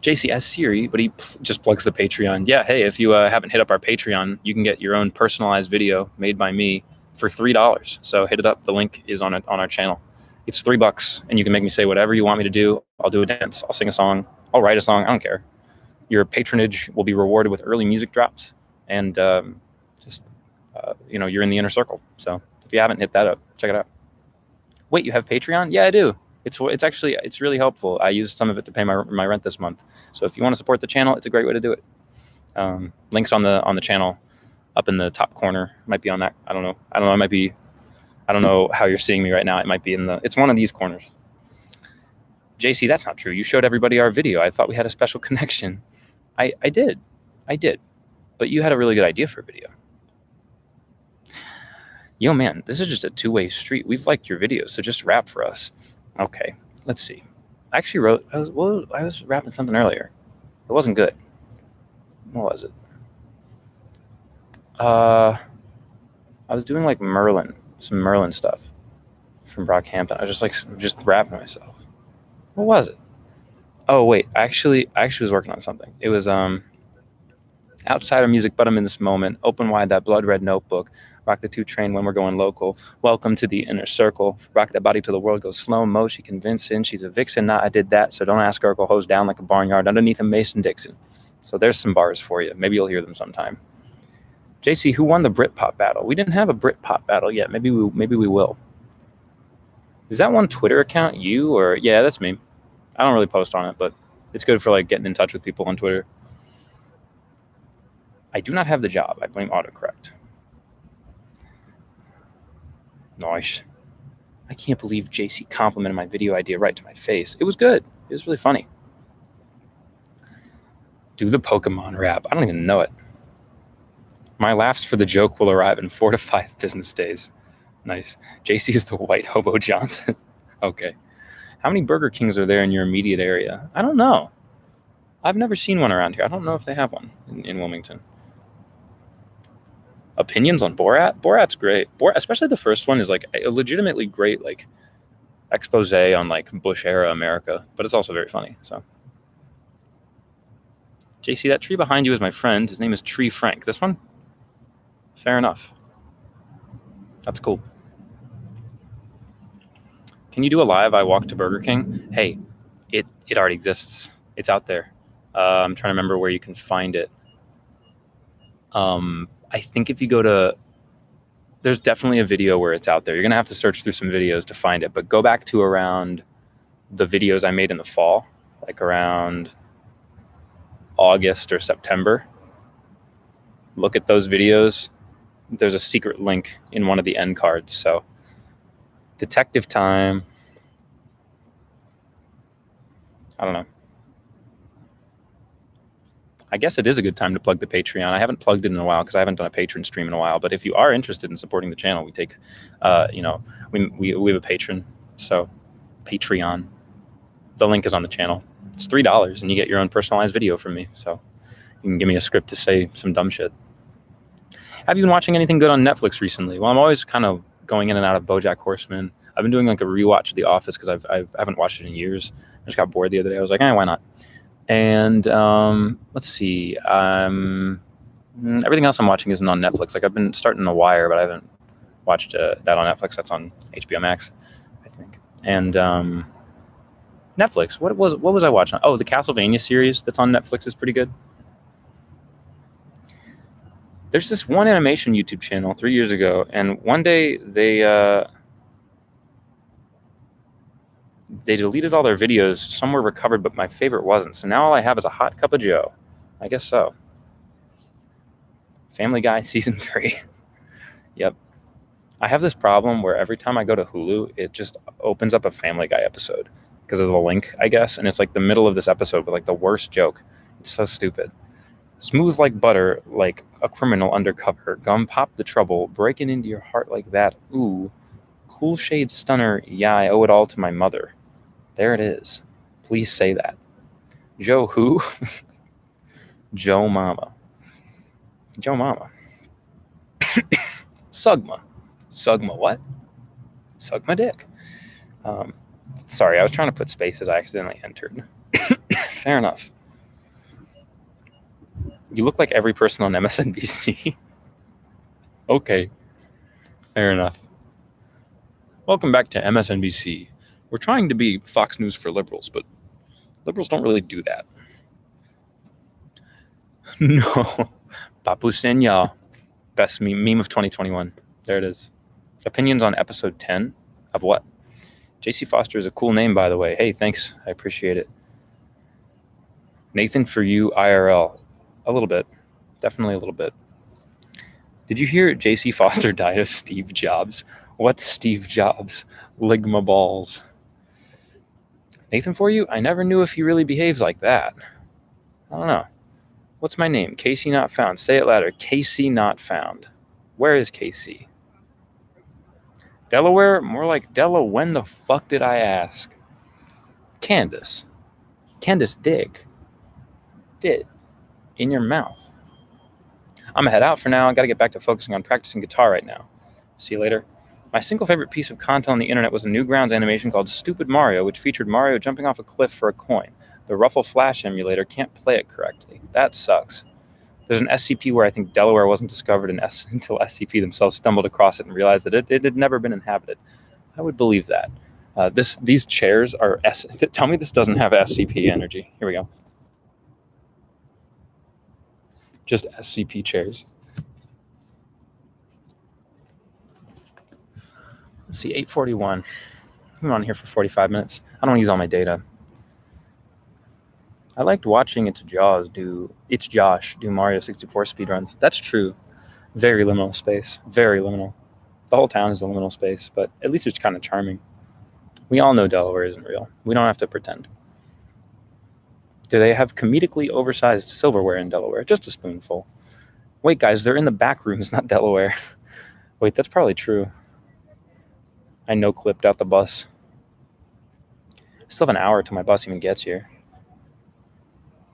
JC as Siri, but he just plugs the Patreon. Yeah, hey, if you haven't hit up our Patreon, you can get your own personalized video made by me for $3. So hit it up. The link is on our channel. It's $3, and you can make me say whatever you want me to do. I'll do a dance. I'll sing a song. I'll write a song. I don't care. Your patronage will be rewarded with early music drops, and you're in the inner circle. So if you haven't hit that up, check it out. Wait, you have Patreon? Yeah, I do. It's really helpful. I used some of it to pay my rent this month. So if you want to support the channel, it's a great way to do it. Links on the channel up in the top corner. Might be on that. I don't know. It might be. I don't know how you're seeing me right now. It might be it's one of these corners. JC, that's not true. You showed everybody our video. I thought we had a special connection. I did. But you had a really good idea for a video. Yo, man, this is just a two-way street. We've liked your videos, so just rap for us. Okay, let's see. I actually I was rapping something earlier. It wasn't good. What was it? I was doing like some Merlin stuff from Brockhampton. I was just rapping myself. What was it? Oh wait, I actually was working on something. It was outside of music, but I'm in this moment. Open wide that blood red notebook. Rock the 2 train when we're going local. Welcome to the inner circle. Rock that body till the world goes slow mo. She convincing. She's a vixen. Nah, I did that. So don't ask her. Go hose down like a barnyard underneath a Mason-Dixon. So there's some bars for you. Maybe you'll hear them sometime. JC, who won the Britpop battle? We didn't have a Britpop battle yet. Maybe we will. Is that one Twitter account you or? Yeah, that's me. I don't really post on it, but it's good for like getting in touch with people on Twitter. I do not have the job. I blame autocorrect. Nice. I can't believe JC complimented my video idea right to my face. It was good. It was really funny. Do the Pokemon rap. I don't even know it. My laughs for the joke will arrive in 4 to 5 business days. Nice. JC is the white hobo Johnson. Okay. How many Burger Kings are there in your immediate area? I don't know. I've never seen one around here. I don't know if they have one in Wilmington. Opinions on Borat? Borat's great. Especially the first one is like a legitimately great like expose on like Bush era America, but it's also very funny. So JC, that tree behind you is my friend. His name is Tree Frank. This one? Fair enough. That's cool. Can you do a live I walk to Burger King? Hey, it already exists. It's out there. I'm trying to remember where you can find it. I think if you go to, there's definitely a video where it's out there. You're going to have to search through some videos to find it, but go back to around the videos I made in the fall, like around August or September. Look at those videos there's a secret link in one of the end cards. So, detective time. I don't know. I guess it is a good time to plug the Patreon. I haven't plugged it in a while because I haven't done a patron stream in a while. But if you are interested in supporting the channel, we take, we have a patron. So, Patreon. The link is on the channel. It's $3, and you get your own personalized video from me. So, you can give me a script to say some dumb shit. Have you been watching anything good on Netflix recently? Well, I'm always kind of going in and out of BoJack Horseman. I've been doing like a rewatch of The Office because I haven't watched it in years. I just got bored the other day. I was like, why not? And let's see. Everything else I'm watching isn't on Netflix. Like I've been starting The Wire, but I haven't watched that on Netflix. That's on HBO Max, I think. And Netflix. What was I watching? Oh, the Castlevania series that's on Netflix is pretty good. There's this one animation YouTube channel 3 years ago, and one day they deleted all their videos. Some were recovered, but my favorite wasn't. So now all I have is a hot cup of Joe. I guess so. Family Guy season 3. Yep. I have this problem where every time I go to Hulu, it just opens up a Family Guy episode because of the link, I guess. And it's like the middle of this episode with like the worst joke. It's so stupid. Smooth like butter, like a criminal undercover. Gum pop the trouble, breaking into your heart like that. Ooh. Cool shade stunner. Yeah, I owe it all to my mother. There it is. Please say that. Joe who? Joe Mama. Joe Mama. Sugma. Sugma what? Sugma dick. Sorry, I was trying to put spaces I accidentally entered. Fair enough. You look like every person on MSNBC. Okay. Fair enough. Welcome back to MSNBC. We're trying to be Fox News for liberals, but liberals don't really do that. No. Papu Senya. Best meme of 2021. There it is. Opinions on episode 10 of what? JC Foster is a cool name, by the way. Hey, thanks. I appreciate it. Nathan for you, IRL. A little bit. Definitely a little bit. Did you hear JC Foster died of Steve Jobs? What's Steve Jobs? Ligma balls. Nathan for you? I never knew if he really behaves like that. I don't know. What's my name? Casey not found. Say it louder. Casey not found. Where is Casey? Delaware? More like Della. When the fuck did I ask? Candace. Candace dig. Did. In your mouth. I'm gonna head out for now. I gotta get back to focusing on practicing guitar right now. See you later. My single favorite piece of content on the internet was a Newgrounds animation called Stupid Mario, which featured Mario jumping off a cliff for a coin. The Ruffle Flash emulator can't play it correctly. That sucks. There's an SCP where I think Delaware wasn't discovered until SCP themselves stumbled across it and realized that it had never been inhabited. I would believe that. These chairs are... Tell me this doesn't have SCP energy. Here we go. Just SCP chairs. Let's see, 8:41. I'm on here for 45 minutes. I don't want to use all my data. I liked watching Josh do Mario 64 speedruns. That's true. Very liminal space. Very liminal. The whole town is a liminal space, but at least it's kind of charming. We all know Delaware isn't real. We don't have to pretend. Do they have comedically oversized silverware in Delaware? Just a spoonful. Wait, guys, they're in the back rooms, not Delaware. Wait, that's probably true. I no-clipped out the bus. I still have an hour till my bus even gets here.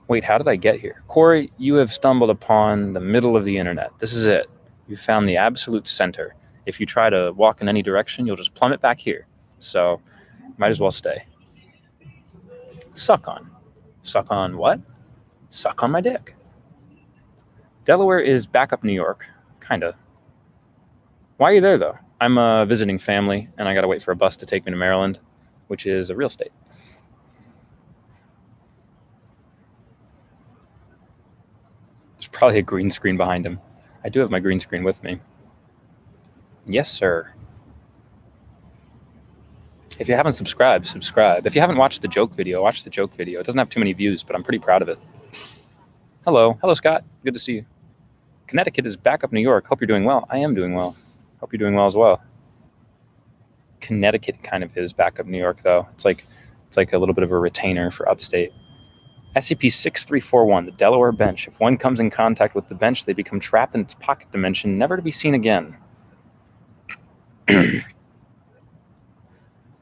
Wait, how did I get here? Corey, you have stumbled upon the middle of the internet. This is it. You found the absolute center. If you try to walk in any direction, you'll just plummet back here. So, might as well stay. Suck on. Suck on what? Suck on my dick. Delaware is backup New York. Kinda. Why are you there, though? I'm visiting family, and I gotta wait for a bus to take me to Maryland, which is a real state. There's probably a green screen behind him. I do have my green screen with me. Yes, sir. If you haven't subscribed, subscribe. If you haven't watched the joke video, watch the joke video. It doesn't have too many views, but I'm pretty proud of it. Hello. Hello, Scott. Good to see you. Connecticut is back up New York. Hope you're doing well. I am doing well. Hope you're doing well as well. Connecticut kind of is back up New York, though. It's like a little bit of a retainer for upstate. SCP-6341, the Delaware bench. If one comes in contact with the bench, they become trapped in its pocket dimension, never to be seen again.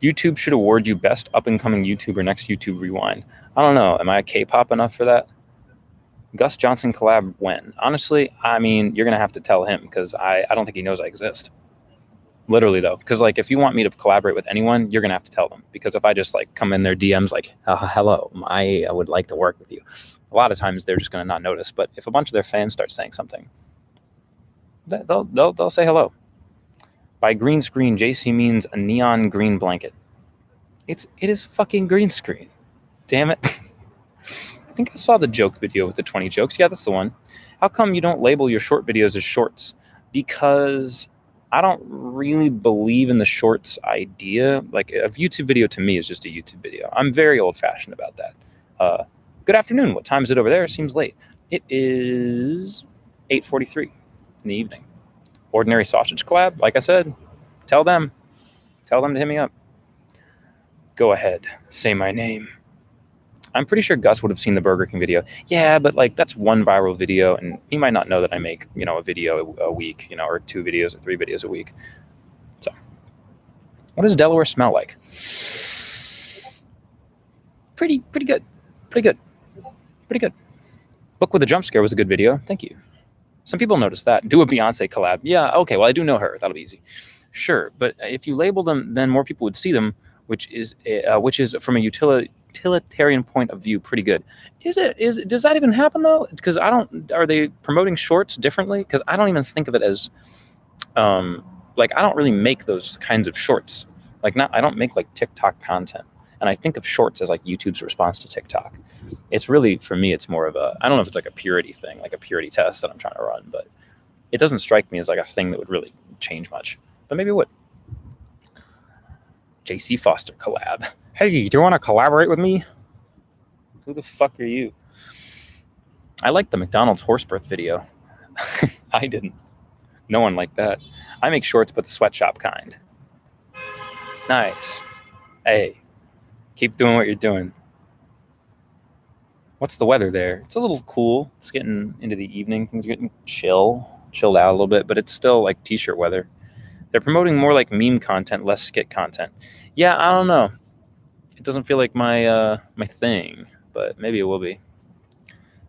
YouTube should award you best up-and-coming YouTuber next YouTube Rewind. I don't know. Am I a K-pop enough for that? Gus Johnson collab when? Honestly, I mean, you're going to have to tell him because I don't think he knows I exist. Literally, though. Because, like, if you want me to collaborate with anyone, you're going to have to tell them. Because if I just, like, come in their DMs like, hello, I would like to work with you. A lot of times they're just going to not notice. But if a bunch of their fans start saying something, they'll say hello. By green screen, JC means a neon green blanket. It is fucking green screen. Damn it. I think I saw the joke video with the 20 jokes. Yeah, that's the one. How come you don't label your short videos as shorts? Because I don't really believe in the shorts idea. Like, a YouTube video to me is just a YouTube video. I'm very old-fashioned about that. Good afternoon. What time is it over there? Seems late. It is 8:43 in the evening. Ordinary Sausage collab, like I said, tell them to hit me up. Go ahead, say my name. I'm pretty sure Gus would have seen the Burger King video. Yeah, but like that's one viral video, and he might not know that I make, a video a week, or 2 videos or 3 videos a week. So, what does Delaware smell like? Pretty good. Pretty good. Book with a jump scare was a good video. Thank you. Some people noticed that. Do a Beyonce collab. Yeah, okay, well, I do know her. That'll be easy. Sure, but if you label them, then more people would see them, which is from a utilitarian point of view pretty good. Does that even happen, though? Because are they promoting shorts differently? Because I don't even think of it as, I don't really make those kinds of shorts. I don't make, TikTok content. And I think of shorts as, YouTube's response to TikTok. It's really, for me, it's more of I don't know if it's, a purity thing, a purity test that I'm trying to run, but it doesn't strike me as, a thing that would really change much. But maybe it would. JC Foster collab. Hey, do you want to collaborate with me? Who the fuck are you? I liked the McDonald's horse birth video. I didn't. No one liked that. I make shorts, but the sweatshop kind. Nice. Hey, keep doing what you're doing. What's the weather there? It's a little cool. It's getting into the evening. Things are getting chilled out a little bit, but it's still t-shirt weather. They're promoting more meme content, less skit content. Yeah, I don't know. It doesn't feel like my thing, but maybe it will be.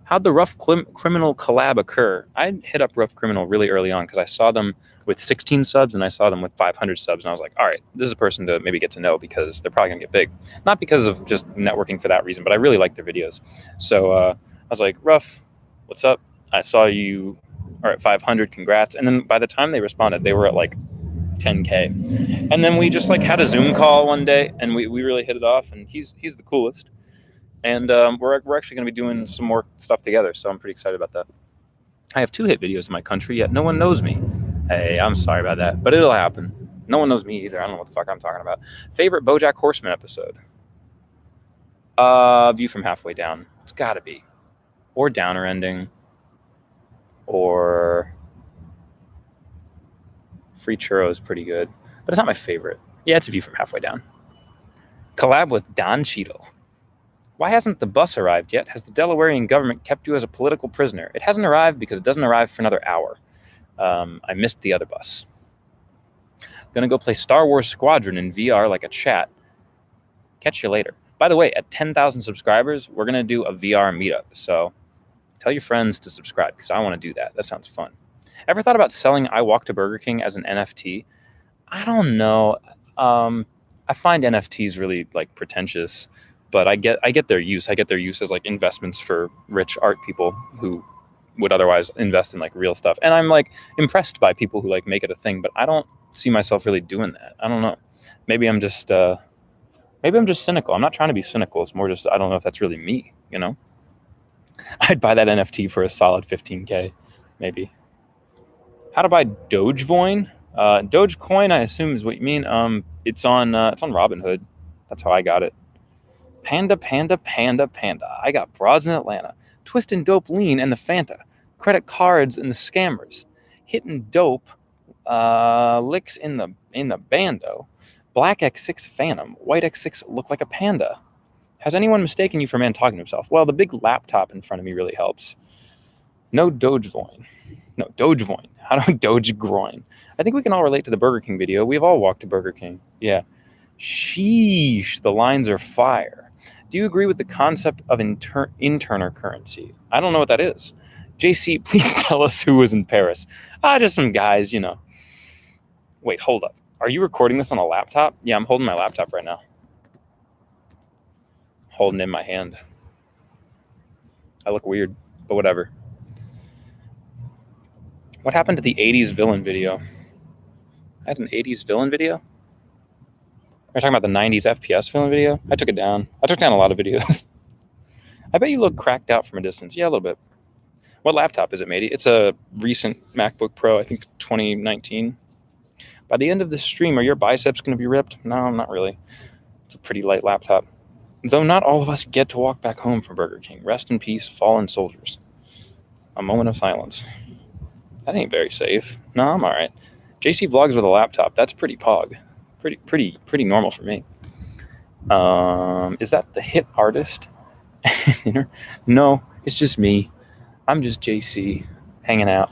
How'd the Rough Criminal collab occur? I hit up Rough Criminal really early on because I saw them with 16 subs and I saw them with 500 subs, and I was like, all right, this is a person to maybe get to know because they're probably going to get big. Not because of just networking for that reason, but I really like their videos. So I was like, Rough, what's up? I saw you are at 500, congrats. And then by the time they responded, they were at 10K. And then we just had a Zoom call one day, and we really hit it off, and he's the coolest. And we're actually going to be doing some more stuff together, so I'm pretty excited about that. I have 2 hit videos in my country, yet no one knows me. Hey, I'm sorry about that, but it'll happen. No one knows me either. I don't know what the fuck I'm talking about. Favorite BoJack Horseman episode? View from Halfway Down. It's got to be. Or Downer Ending. Or Free Churro is pretty good, but it's not my favorite. Yeah, it's a View from Halfway Down. Collab with Don Cheadle. Why hasn't the bus arrived yet? Has the Delawarean government kept you as a political prisoner? It hasn't arrived because it doesn't arrive for another hour. I missed the other bus. Gonna go play Star Wars Squadron in VR like a chat. Catch you later. By the way, at 10,000 subscribers, we're gonna do a VR meetup. So tell your friends to subscribe because I want to do that. That sounds fun. Ever thought about selling I Walk to Burger King as an NFT? I don't know. I find NFTs really pretentious, but I get their use. I get their use as investments for rich art people who would otherwise invest in real stuff. And I'm impressed by people who make it a thing, but I don't see myself really doing that. I don't know. Maybe I'm just cynical. I'm not trying to be cynical. It's more just I don't know if that's really me, I'd buy that NFT for a solid 15K, maybe. How to buy Dogecoin? Dogecoin, I assume, is what you mean. It's on Robinhood. That's how I got it. Panda. I got broads in Atlanta. Twist and Dope Lean and the Fanta. credit cards and the scammers, hitting dope, licks in the bando, black X6 Phantom, white X6 look like a panda. Has anyone mistaken you for a man talking to himself? Well, the big laptop in front of me really helps. No Dogecoin. No, Dogecoin. How do I Doge groin? I think we can all relate to the Burger King video. We've all walked to Burger King. Yeah. Sheesh, the lines are fire. Do you agree with the concept of interner currency? I don't know what that is. JC, please tell us who was in Paris. Just some guys, you know. Wait, hold up. Are you recording this on a laptop? Yeah, I'm holding my laptop right now. Holding it in my hand. I look weird, but whatever. What happened to the 80s villain video? I had an 80s villain video? We're talking about the 90s FPS villain video? I took it down. I took down a lot of videos. I bet you look cracked out from a distance. Yeah, a little bit. What laptop is it, matey? It's a recent MacBook Pro, I think 2019. By the end of this stream, are your biceps going to be ripped? No, not really. It's a pretty light laptop. Though not all of us get to walk back home from Burger King. Rest in peace, fallen soldiers. A moment of silence. That ain't very safe. No, I'm all right. JC vlogs with a laptop. That's pretty pog. Pretty normal for me. Is that the hit artist? No, it's just me. I'm just JC hanging out.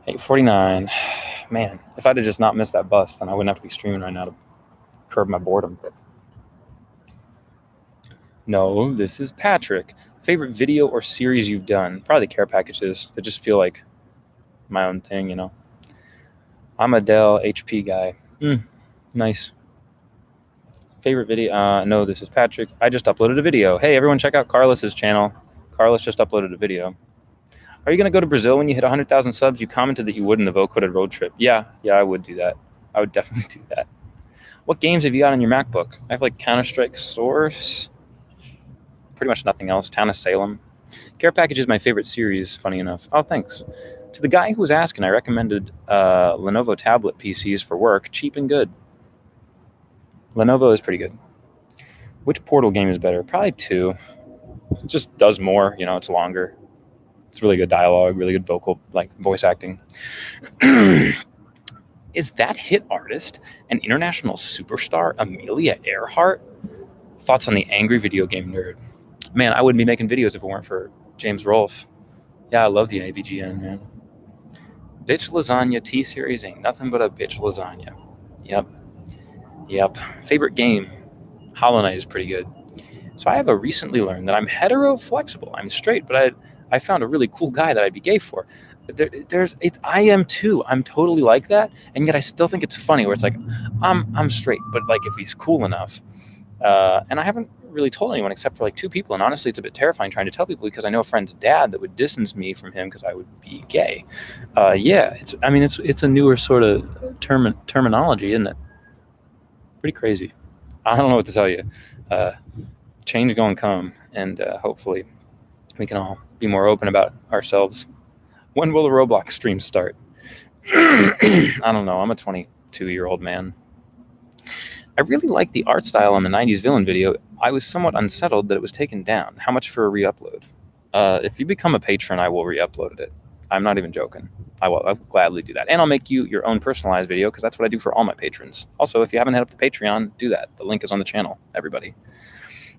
8:49. Man, if I'd have just not missed that bus, then I wouldn't have to be streaming right now to curb my boredom. No, this is Patrick. Favorite video or series you've done? Probably the care packages that just feel like my own thing, you know. I'm a Dell HP guy. Nice. Favorite video? No, this is Patrick. I just uploaded a video. Hey, everyone, check out Carlos's channel. Carlos just uploaded a video. Are you going to go to Brazil when you hit 100,000 subs? You commented that you would in the vote-coded road trip. Yeah, I would do that. I would definitely do that. What games have you got on your MacBook? I have like Counter-Strike Source. Pretty much nothing else. Town of Salem. Care Package is my favorite series, funny enough. Oh, thanks. To the guy who was asking, I recommended Lenovo tablet PCs for work. Cheap and good. Lenovo is pretty good. Which Portal game is better? Probably 2. It just does more. You know, it's longer. It's really good dialogue, really good voice acting. Is that hit artist an international superstar, Amelia Earhart? Thoughts on the angry video game nerd? Man, I wouldn't be making videos if it weren't for James Rolfe. Yeah, I love the AVGN, man. Bitch lasagna T-Series ain't nothing but a bitch lasagna. Yep. Favorite game? Hollow Knight is pretty good. So I have recently learned that I'm hetero-flexible. I'm straight, but I found a really cool guy that I'd be gay for. I am too. I'm totally like that, and yet I still think it's funny where it's like, I'm straight, but like if he's cool enough. And I haven't really told anyone except for like 2 people, and honestly, it's a bit terrifying trying to tell people because I know a friend's dad that would distance me from him because I would be gay. It's a newer sort of terminology, isn't it? Pretty crazy. I don't know what to tell you. Change gonna come, and hopefully we can all be more open about ourselves. When will the Roblox stream start? I don't know. I'm a 22-year-old man. I really like the art style on the 90s villain video. I was somewhat unsettled that it was taken down. How much for a re-upload? If you become a patron, I will re-upload it. I'm not even joking. I will gladly do that. And I'll make you your own personalized video because that's what I do for all my patrons. Also, if you haven't head up to Patreon, do that. The link is on the channel, everybody.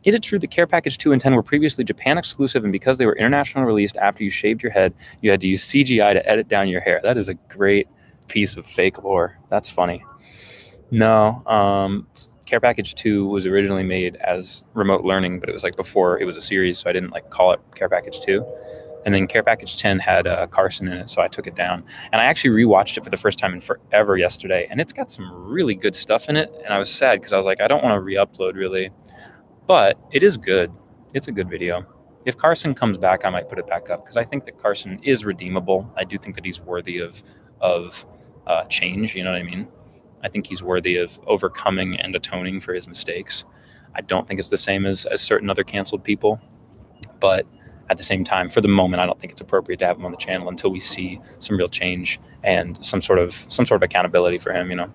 Is it true that Care Package 2 and 10 were previously Japan exclusive, and because they were international released after you shaved your head, you had to use CGI to edit down your hair? That is a great piece of fake lore. That's funny. No, Care Package 2 was originally made as remote learning, but it was like before it was a series, so I didn't like call it Care Package 2. And then Care Package 10 had Carson in it, so I took it down. And I actually rewatched it for the first time in forever yesterday, and it's got some really good stuff in it. And I was sad because I was like, I don't want to re-upload really. But it is good. It's a good video. If Carson comes back, I might put it back up because I think that Carson is redeemable. I do think that he's worthy of change. You know what I mean? I think he's worthy of overcoming and atoning for his mistakes. I don't think it's the same as certain other canceled people. But at the same time, for the moment, I don't think it's appropriate to have him on the channel until we see some real change and some sort of accountability for him, you know.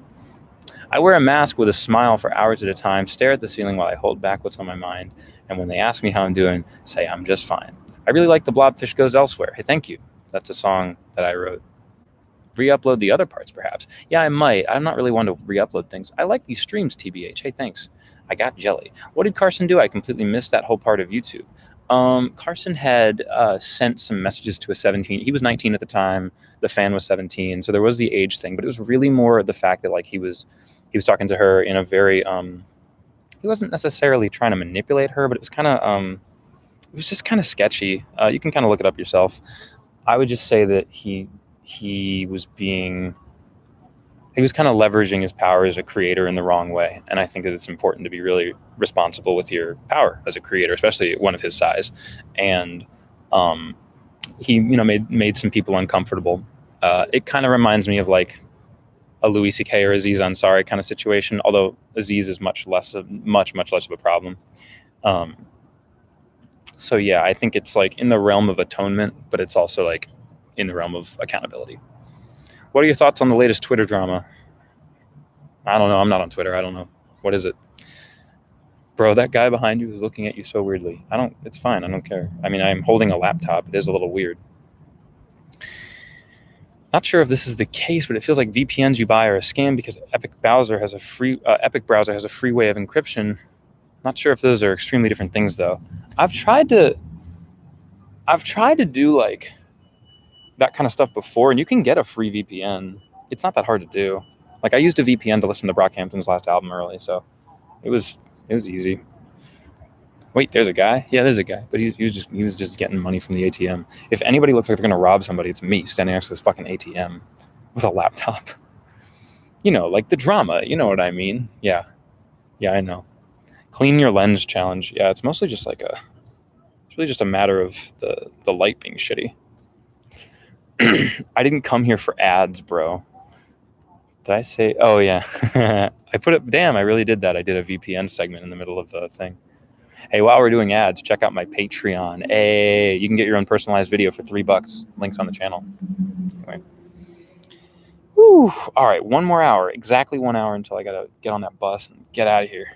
I wear a mask with a smile for hours at a time, stare at the ceiling while I hold back what's on my mind, and when they ask me how I'm doing, say I'm just fine. I really like The Blobfish Goes Elsewhere. Hey, thank you. That's a song that I wrote. Re-upload the other parts, perhaps. Yeah, I might. I'm not really one to re-upload things. I like these streams, TBH. Hey, thanks. I got jelly. What did Carson do? I completely missed that whole part of YouTube. Carson had sent some messages to a 17. He was 19 at the time. The fan was 17, so there was the age thing, but it was really more the fact that like he was talking to her in a very he wasn't necessarily trying to manipulate her, but it was kind of it was just kind of sketchy. You can kind of look it up yourself. I would just say that he was kind of leveraging his power as a creator in the wrong way. And I think that it's important to be really responsible with your power as a creator, especially one of his size. And he, made some people uncomfortable. It kind of reminds me of like a Louis C.K. or Aziz Ansari kind of situation, although Aziz is much less of a problem. So yeah, I think it's like in the realm of atonement, but it's also like in the realm of accountability. What are your thoughts on the latest Twitter drama? I don't know. I'm not on Twitter. I don't know. What is it? Bro, that guy behind you is looking at you so weirdly. It's fine. I don't care. I mean, I'm holding a laptop. It is a little weird. Not sure if this is the case, but it feels like VPNs you buy are a scam because Epic Browser has a free way of encryption. Not sure if those are extremely different things though. I've tried to do like that kind of stuff before, and you can get a free VPN. It's not that hard to do. Like I used a VPN to listen to Brockhampton's last album early, so it was easy. Wait, there's a guy? Yeah, there's a guy, but he was just getting money from the ATM. If anybody looks like they're gonna rob somebody, it's me standing next to this fucking ATM with a laptop. Like the drama. You know what I mean? Yeah, I know. Clean your lens challenge. Yeah, it's mostly just like it's really just a matter of the light being shitty. I didn't come here for ads, bro. Did I say? Oh yeah, I put it. Damn, I really did that. I did a VPN segment in the middle of the thing. Hey, while we're doing ads, check out my Patreon. Hey, you can get your own personalized video for $3. Links on the channel. Anyway. Whew. All right, one more hour. Exactly 1 hour until I gotta get on that bus and get out of here.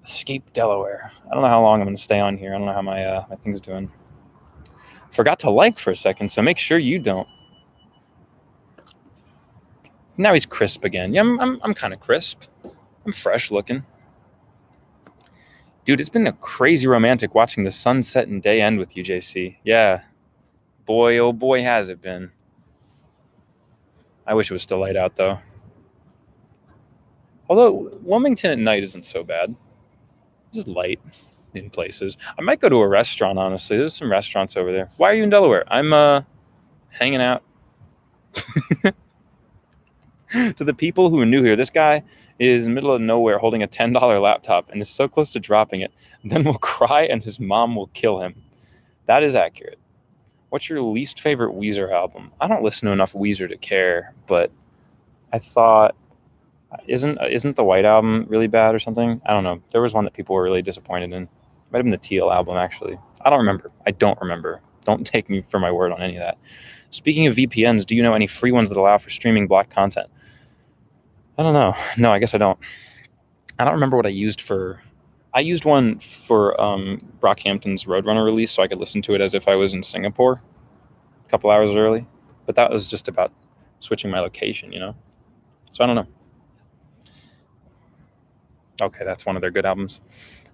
Escape Delaware. I don't know how long I'm gonna stay on here. I don't know how my thing's doing. Forgot to like for a second, so make sure you don't. Now he's crisp again. Yeah, I'm kind of crisp. I'm fresh looking. Dude, it's been a crazy romantic watching the sunset and day end with you, JC. Yeah. Boy, oh boy, has it been. I wish it was still light out, though. Although, Wilmington at night isn't so bad. It's just light in places. I might go to a restaurant, honestly. There's some restaurants over there. Why are you in Delaware? I'm, hanging out. To the people who are new here, this guy is in the middle of nowhere holding a $10 laptop and is so close to dropping it, then will cry and his mom will kill him. That is accurate. What's your least favorite Weezer album? I don't listen to enough Weezer to care, but I thought, isn't the White Album really bad or something? I don't know. There was one that people were really disappointed in. It might have been the Teal album, actually. I don't remember. Don't take me for my word on any of that. Speaking of VPNs, do you know any free ones that allow for streaming black content? I don't know. No, I guess I don't. I don't remember what I used for. I used one for Brockhampton's Roadrunner release so I could listen to it as if I was in Singapore a couple hours early. But that was just about switching my location, So I don't know. Okay, that's one of their good albums.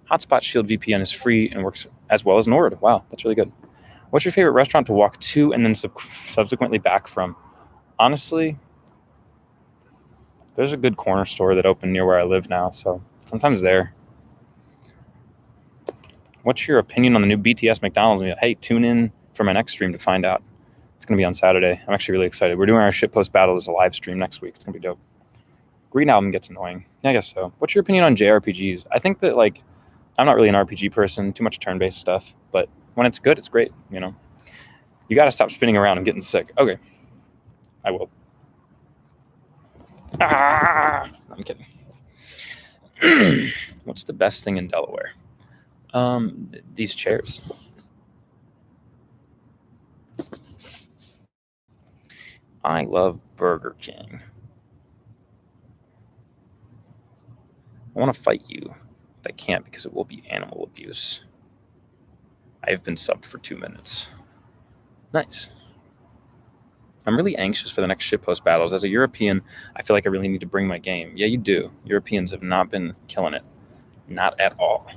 Hotspot Shield VPN is free and works as well as Nord. Wow, that's really good. What's your favorite restaurant to walk to and then subsequently back from? Honestly, there's a good corner store that opened near where I live now, so sometimes there. What's your opinion on the new BTS McDonald's meal? Hey, tune in for my next stream to find out. It's going to be on Saturday. I'm actually really excited. We're doing our shitpost battle as a live stream next week. It's going to be dope. Green Album gets annoying. Yeah, I guess so. What's your opinion on JRPGs? I think that, I'm not really an RPG person, too much turn-based stuff, but when it's good, it's great, You got to stop spinning around and getting sick. Okay. I will. I'm kidding. What's the best thing in Delaware? These chairs. I love Burger King. I want to fight you, but I can't because it will be animal abuse. I have been subbed for 2 minutes. Nice. I'm really anxious for the next shitpost battles. As a European, I feel like I really need to bring my game. Yeah, you do. Europeans have not been killing it. Not at all.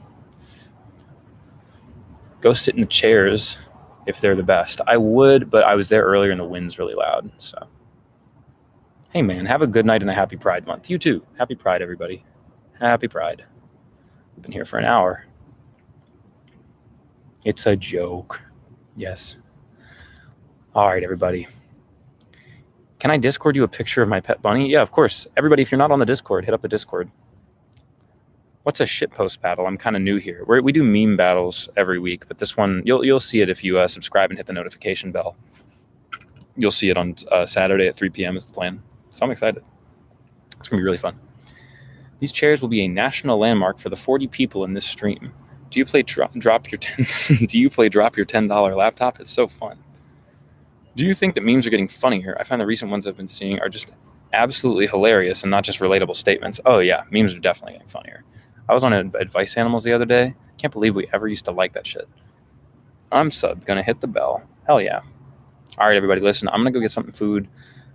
Go sit in the chairs if they're the best. I would, but I was there earlier and the wind's really loud. So, hey man, have a good night and a happy Pride Month. You too. Happy Pride, everybody. Happy Pride. We've been here for an hour. It's a joke. Yes. All right, everybody. Can I Discord you a picture of my pet bunny? Yeah, of course. Everybody, if you're not on the Discord, hit up the Discord. What's a shitpost battle? I'm kind of new here. We do meme battles every week, but this one, you'll see it if you subscribe and hit the notification bell. You'll see it on Saturday at 3 p.m. is the plan. So I'm excited. It's going to be really fun. These chairs will be a national landmark for the 40 people in this stream. Do you play drop your $10 laptop? It's so fun. Do you think that memes are getting funnier? I find the recent ones I've been seeing are just absolutely hilarious and not just relatable statements. Oh yeah, memes are definitely getting funnier. I was on Advice Animals the other day. Can't believe we ever used to like that shit. I'm subbed. Gonna hit the bell. Hell yeah. All right, everybody, listen. I'm gonna go get something food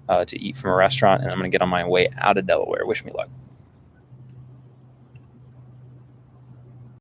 to eat from a restaurant, and I'm gonna get on my way out of Delaware. Wish me luck.